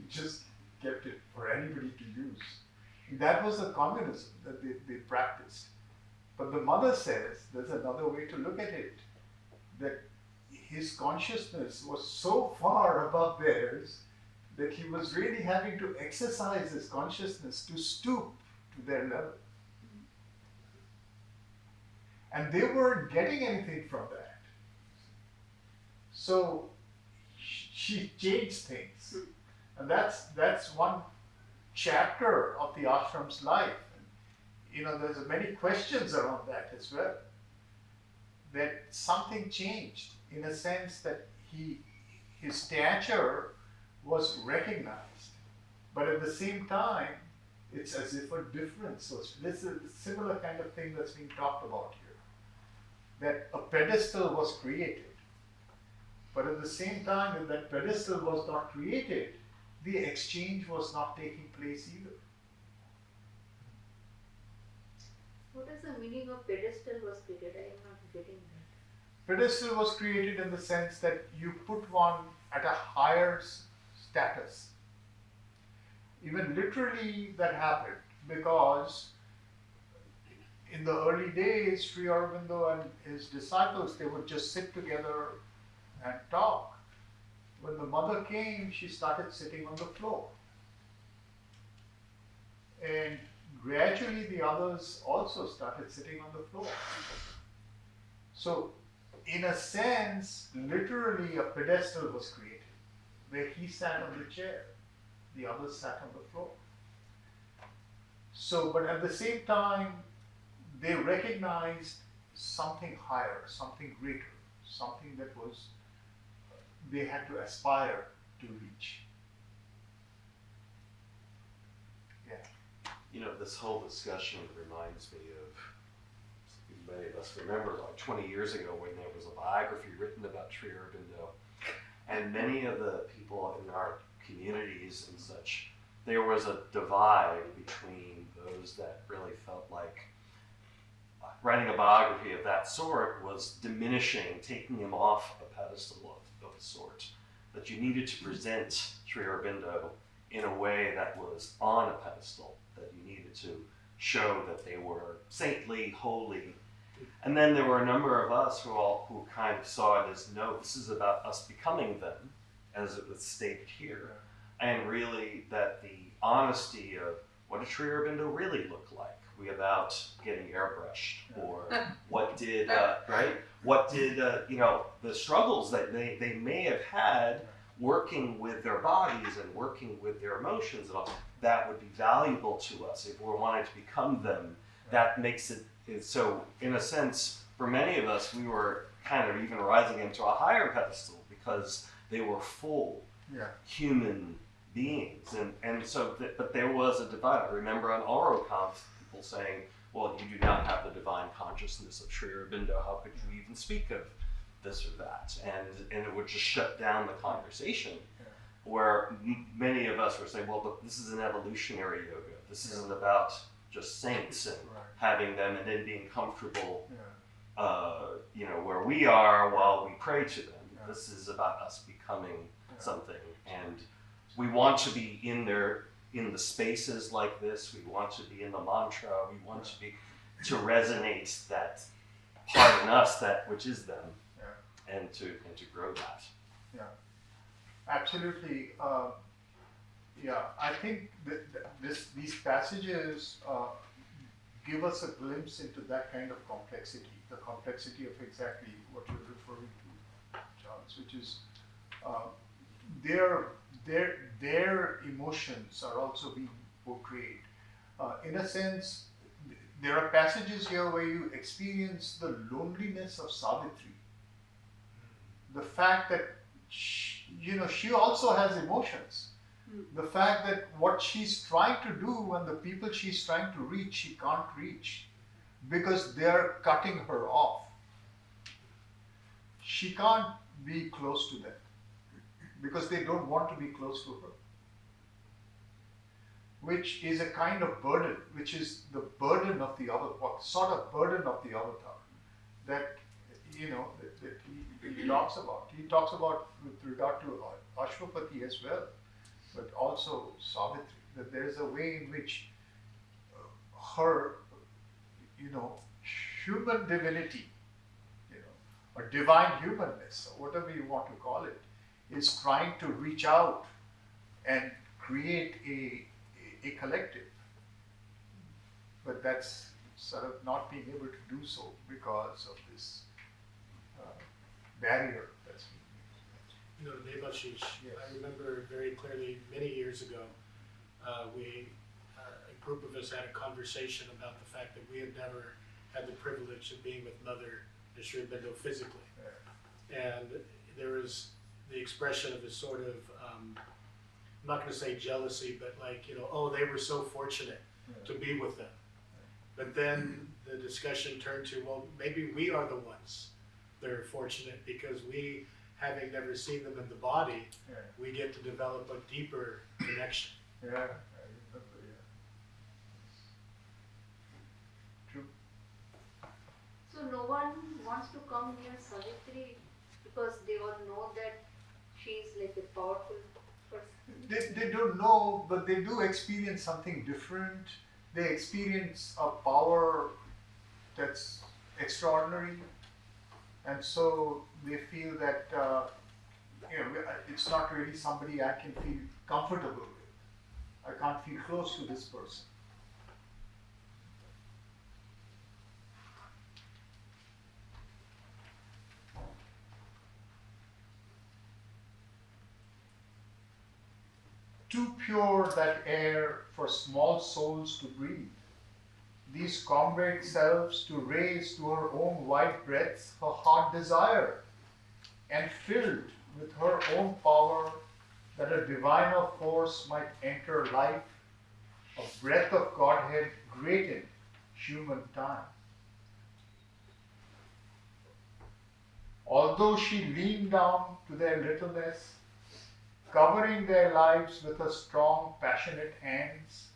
just kept it for anybody to use. That was the communism that they practiced. But the mother says, there's another way to look at it, that his consciousness was so far above theirs that he was really having to exercise his consciousness to stoop to their level. And they weren't getting anything from that. So she changed things. And that's one chapter of the ashram's life. There's many questions around that as well. That something changed in a sense that his stature was recognized. But at the same time, it's as if a difference was. This is a similar kind of thing that's being talked about here. That a pedestal was created. But at the same time, when that pedestal was not created, the exchange was not taking place either. What is the meaning of pedestal was created? I am not getting that. Pedestal was created in the sense that you put one at a higher status. Even literally that happened because in the early days, Sri Aurobindo and his disciples, they would just sit together and talk. When the mother came, she started sitting on the floor. And gradually the others also started sitting on the floor. So, in a sense, literally a pedestal was created where he sat on the chair, the others sat on the floor. So, but at the same time, they recognized something higher, something greater, something that was they had to aspire to reach. Yeah. This whole discussion reminds me of, many of us remember, like 20 years ago when there was a biography written about Sri Aurobindo, and many of the people in our communities and such, there was a divide between those that really felt like writing a biography of that sort was diminishing, taking him off a pedestal of a sort. That you needed to present Sri Aurobindo in a way that was on a pedestal, that you needed to show that they were saintly, holy. And then there were a number of us who kind of saw it as, no, this is about us becoming them, as it was stated here. And really that the honesty of what did Sri Aurobindo really look like? Without getting airbrushed, or what did, right? What did, the struggles that they may have had working with their bodies and working with their emotions and all, that would be valuable to us if we're wanting to become them. That makes it, so in a sense, for many of us, we were kind of even rising into a higher pedestal because they were full human beings. And so, but there was a divide. I remember on Auroconf, people saying, well, you do not have the divine consciousness of Sri Aurobindo. How could you even speak of this or that? And it would just shut down the conversation. Where many of us were saying, well, but this is an evolutionary yoga. This isn't about just saints and having them and then being comfortable, where we are while we pray to them. This is about us becoming something. And we want to be in the spaces like this. We want to be in the mantra. We want to resonate that part in us, that which is them, and to grow that. Yeah, absolutely. I think these passages give us a glimpse into that kind of complexity, the complexity of exactly what you're referring to, Charles, which is their emotions are also being portrayed. In a sense, there are passages here where you experience the loneliness of Savitri. The fact that she also has emotions. The fact that what she's trying to do and the people she's trying to reach, she can't reach because they're cutting her off. She can't be close to them because they don't want to be close to her, which is a kind of burden, which is the burden of the avatar, sort of burden of the avatar that that he talks about. He talks about with regard to Ashwapati as well, but also Savitri, that there is a way in which her, human divinity, or divine humanness, or whatever you want to call it, is trying to reach out and create a collective. But that's sort of not being able to do so because of this barrier that's being made. Debashish, I remember very clearly many years ago, a group of us had a conversation about the fact that we had never had the privilege of being with Mother Sri Aurobindo physically. And there was the expression of a sort of, I'm not going to say jealousy, but like, oh, they were so fortunate to be with them. But then the discussion turned to, well, maybe we are the ones that are fortunate because we, having never seen them in the body, we get to develop a deeper connection. I remember, True. So no one wants to come near Savitri because they all know that she is like a powerful person. They don't know, but they do experience something different. They experience a power that's extraordinary, and so they feel that it's not really somebody I can feel comfortable with. I can't feel close to this person. Too pure that air for small souls to breathe, these comrade selves to raise to her own white breaths her heart desire, and filled with her own power, that a diviner force might enter life, a breath of Godhead great in human time. Although she leaned down to their littleness, covering their lives with her strong, passionate hands,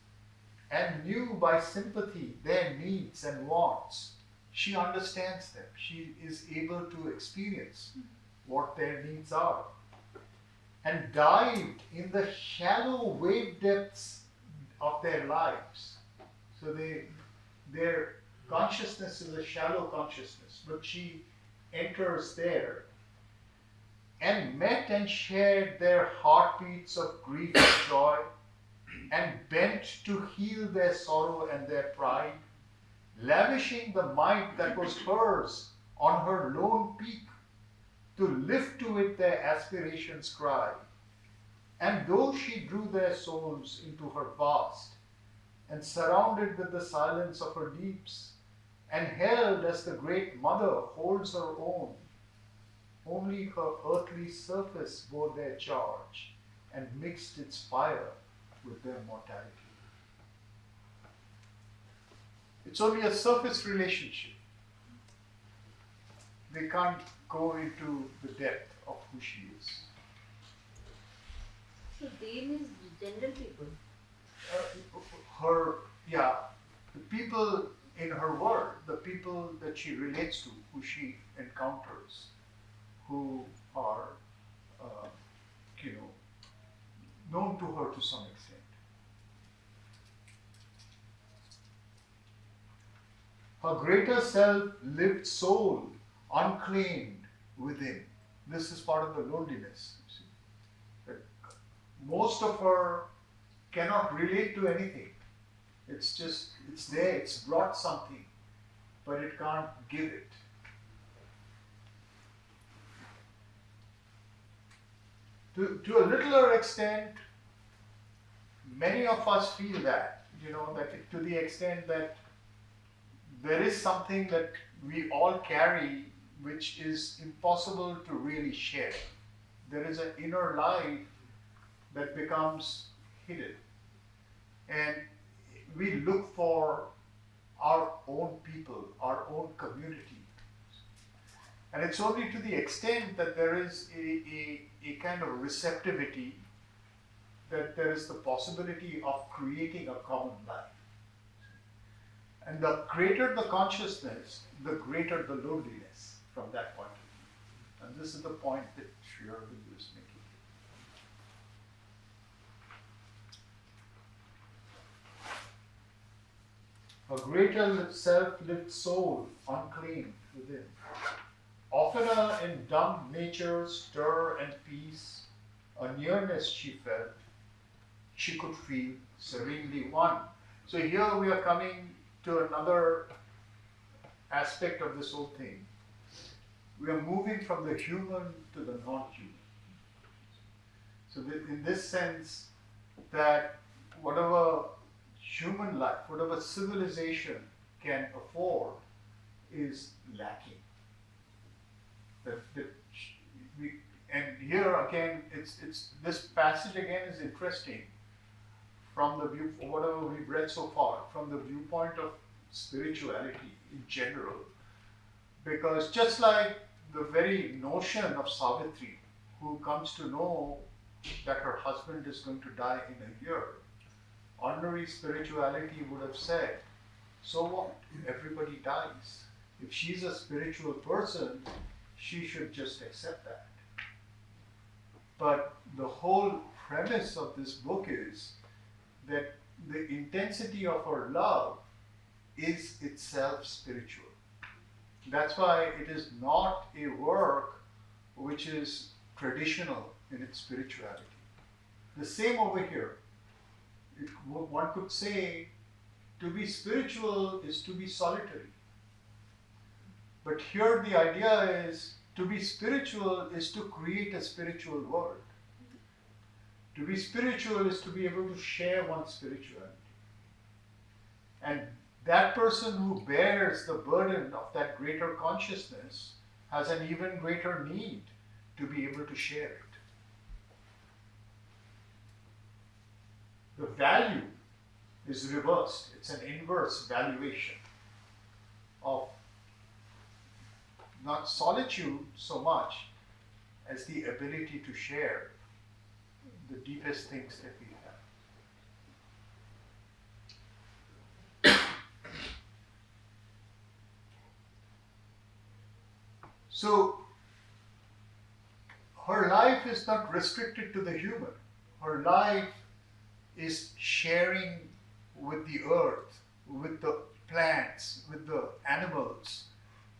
and knew by sympathy their needs and wants, She understands them. She is able to experience what their needs are. And dived in the shallow wave depths of their lives. So their consciousness is a shallow consciousness, but she enters there and met and shared their heartbeats of grief and joy, and bent to heal their sorrow and their pride, lavishing the might that was hers on her lone peak, to lift to it their aspirations' cry. And though she drew their souls into her vast, and surrounded with the silence of her deeps, and held as the great mother holds her own, only her earthly surface bore their charge, and mixed its fire with their mortality. It's only a surface relationship. They can't go into the depth of who she is. So they means general people. The people in her world, the people that she relates to, who she encounters, who are, known to her to some extent. Her greater self lived soul unclaimed within. This is part of the loneliness. You see. That most of her cannot relate to anything. It's there, it's brought something, but it can't give it. To a littler extent, many of us feel that, that to the extent that there is something that we all carry which is impossible to really share. There is an inner life that becomes hidden. And we look for our own people, our own community. And it's only to the extent that there is a kind of receptivity that there is the possibility of creating a common life. And the greater the consciousness, the greater the loneliness from that point of view. And this is the point that Sri Aurobindo is making. A greater self-lived soul unclaimed within. Oftener in dumb nature's stir and peace, a nearness she felt, she could feel serenely one. So here we are coming to another aspect of this whole thing. We are moving from the human to the non-human. So in this sense, that whatever human life, whatever civilization can afford is lacking. And here again, it's this passage again is interesting from the view, whatever we've read so far, from the viewpoint of spirituality in general, because just like the very notion of Savitri, who comes to know that her husband is going to die in a year, ordinary spirituality would have said, so what? Everybody dies. If she's a spiritual person, she should just accept that. But the whole premise of this book is that the intensity of her love is itself spiritual. That's why it is not a work which is traditional in its spirituality. The same over here. One could say to be spiritual is to be solitary. But here the idea is to be spiritual is to create a spiritual world. To be spiritual is to be able to share one's spirituality. And that person who bears the burden of that greater consciousness has an even greater need to be able to share it. The value is reversed. It's an inverse valuation of not solitude so much as the ability to share the deepest things that we have. So her life is not restricted to the human. Her life is sharing with the earth, with the plants, with the animals.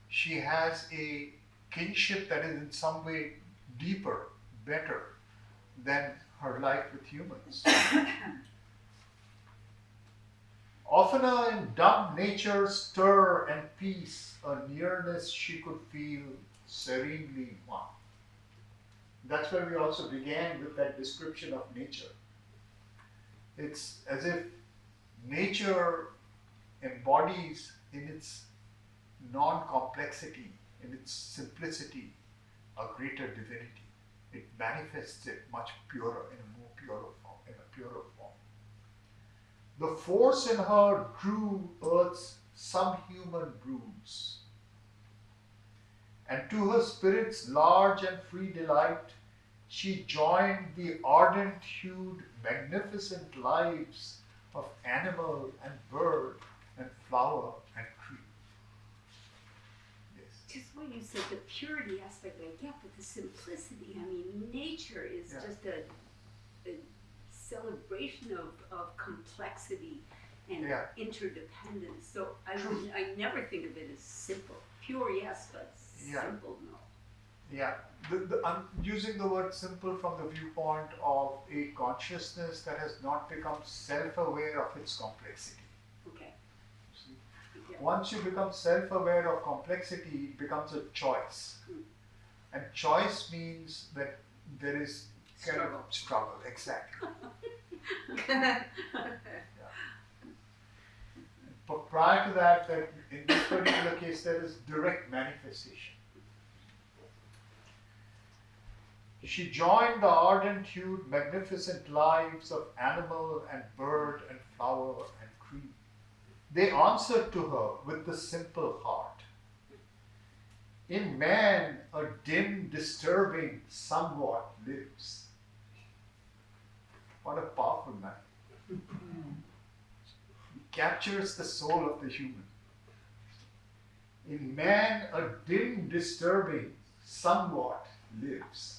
She has a kinship that is in some way deeper, better than her life with humans. Oftener in dumb nature stir and peace, a nearness she could feel serenely one. That's where we also began with that description of nature. It's as if nature embodies in its non-complexity, in its simplicity, a greater divinity. It manifests it much purer, in a more purer form, in a purer form. The force in her drew earth's subhuman bruise, and to her spirit's large and free delight, she joined the ardent-hued, magnificent lives of animal and bird and flower and tree. Yes. Just what you said, the purity aspect I get, but the simplicity. I mean, nature is just a celebration of complexity and interdependence. So I never think of it as simple. Pure, yes, but simple, no. Yeah, I'm using the word simple from the viewpoint of a consciousness that has not become self-aware of its complexity. Okay. See? Yeah. Once you become self-aware of complexity, it becomes a choice. And choice means that there is kind of struggle, exactly. But prior to that, in this particular case, there is direct manifestation. She joined the ardent-hued, magnificent lives of animal and bird and flower and tree. They answered to her with the simple heart. In man, a dim, disturbing somewhat lives. What a powerful man. He captures the soul of the human. In man, a dim, disturbing somewhat lives.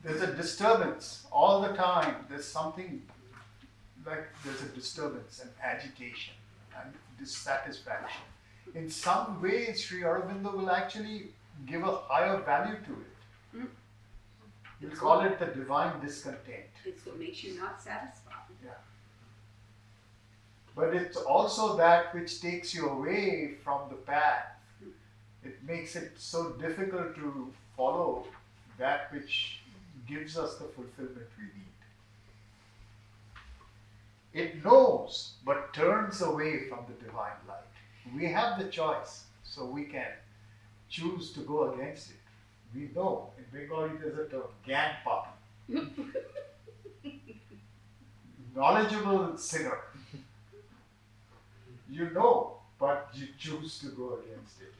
There's a disturbance all the time. There's something like there's a disturbance, an agitation, and dissatisfaction. In some ways, Sri Aurobindo will actually give a higher value to it. He'll call it the divine discontent. It's what makes you not satisfied. Yeah. But it's also that which takes you away from the path. It makes it so difficult to follow that which gives us the fulfillment we need. It knows but turns away from the divine light. We have the choice, so we can choose to go against it. We know, in Bengali there's a term, Gyan Papi. Knowledgeable sinner. You know, but you choose to go against it.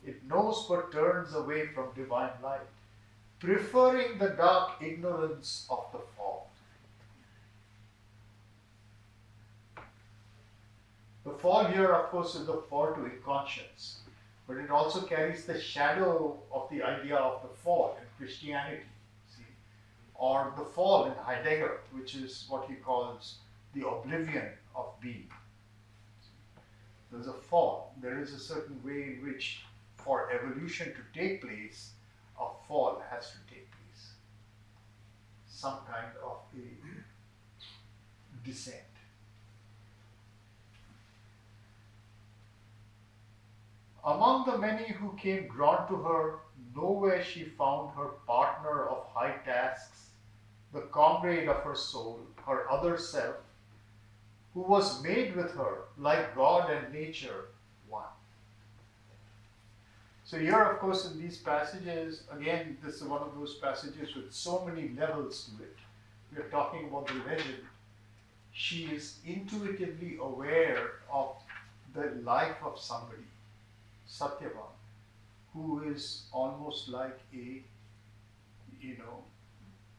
It knows but turns away from divine light, preferring the dark ignorance of the fall. The fall here, of course, is the fall to inconscience, but it also carries the shadow of the idea of the fall in Christianity, see? Or the fall in Heidegger, which is what he calls the oblivion of being. There's a fall. There is a certain way in which, for evolution to take place, a fall has to take place. Some kind of a descent. Among the many who came drawn to her, nowhere she found her partner of high tasks, the comrade of her soul, her other self, who was made with her, like God and nature, one. So here, of course, in these passages, again, this is one of those passages with so many levels to it. We are talking about the legend. She is intuitively aware of the life of somebody, Satyavan, who is almost like a,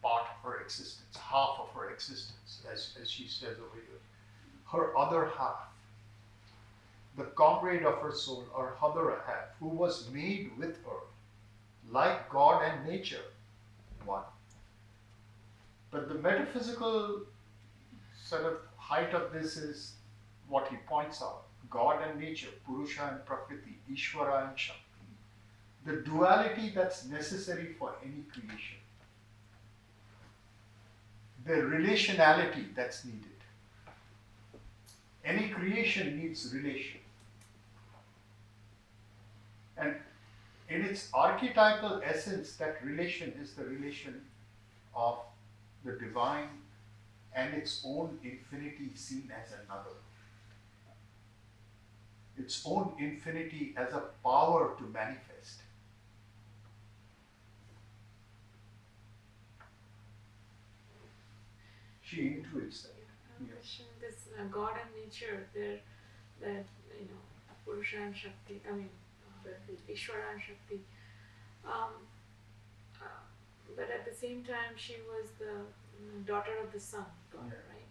part of her existence, half of her existence, as she says over here. Her other half. the comrade of her soul, or Hadara half, who was made with her, like God and nature, one. But the metaphysical sort of height of this is what he points out. God and nature, Purusha and Prakriti, Ishvara and Shakti. The duality that's necessary for any creation. The relationality that's needed. Any creation needs relation. And in its archetypal essence, that relation is the relation of the divine and its own infinity seen as another. Its own infinity as a power to manifest. She intuits that. Yes. This God and nature, they're that Purusha and Shakti. Ishvara and Shakti. But at the same time, she was the daughter of the sun god, right?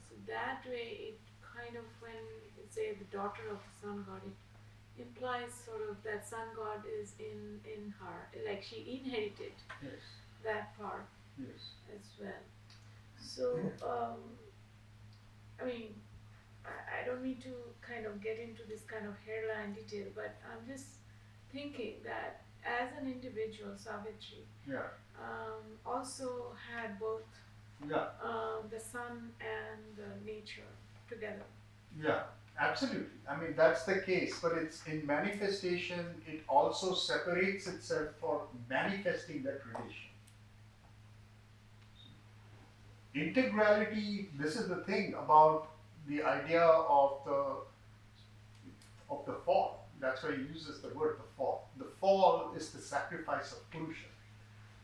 So that way, it kind of, when you say the daughter of the sun god, it implies sort of that sun god is in her, like she inherited that part as well. So, I don't mean to kind of get into this kind of hairline detail, but I'm just thinking that as an individual, Savitri also had both the sun and the nature together. Yeah, absolutely. I mean, that's the case, but it's in manifestation, it also separates itself for manifesting that relation. Integrality, this is the thing about the idea of the fall. That's why he uses the word the fall. The fall is the sacrifice of Purusha.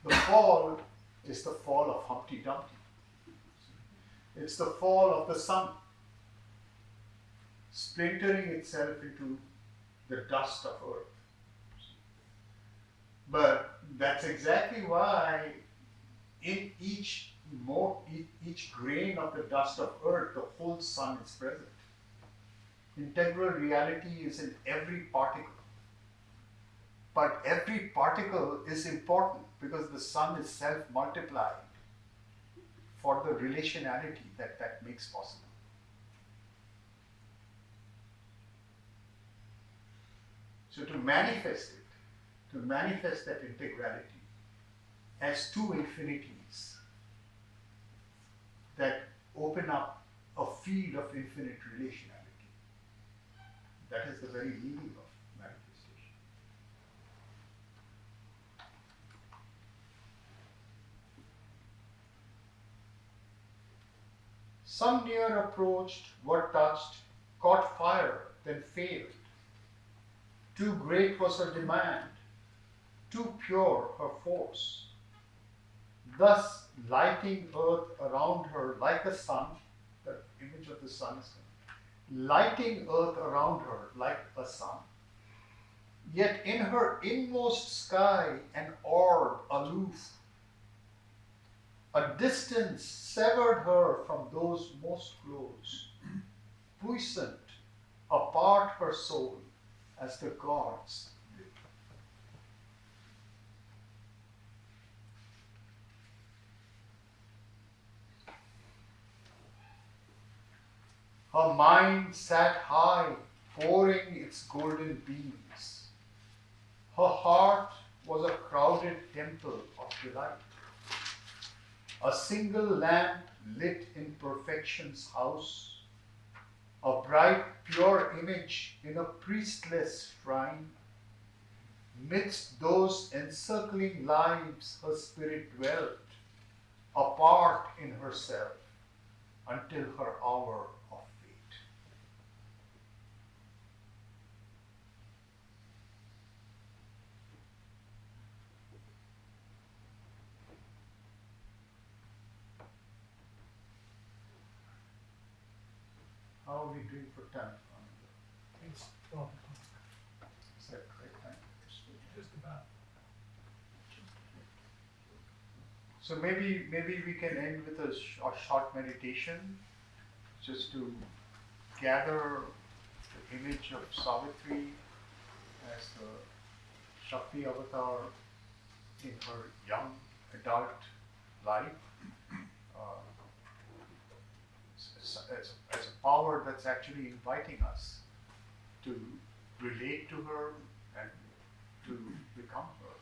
The fall is the fall of Humpty Dumpty. It's the fall of the sun, splintering itself into the dust of earth. But that's exactly why in each grain of the dust of earth, the whole sun is present. Integral reality is in every particle. But every particle is important because the sun is self-multiplied for the relationality that makes possible. So to manifest it, to manifest that integrality as two infinities that open up a field of infinite relationality. That is the very meaning of manifestation. Some near approached, were touched, caught fire, then failed. Too great was her demand, too pure her force. Thus lighting earth around her like a sun, the image of the sun is coming, lighting earth around her like a sun. Yet in her inmost sky an orb aloof, a distance severed her from those most close, puissant, apart her soul as the gods live. Her mind sat high, pouring its golden beams. Her heart was a crowded temple of delight. A single lamp lit in perfection's house, a bright, pure image in a priestless shrine. Midst those encircling lives her spirit dwelt, apart in herself, until her hour of fate. How are we doing for time? It's 12 o'clock, Is that correct time? just about. So maybe we can end with a short meditation, just to gather the image of Savitri as the Shakti Avatar in her young adult life, as a power that's actually inviting us to relate to her and to become her.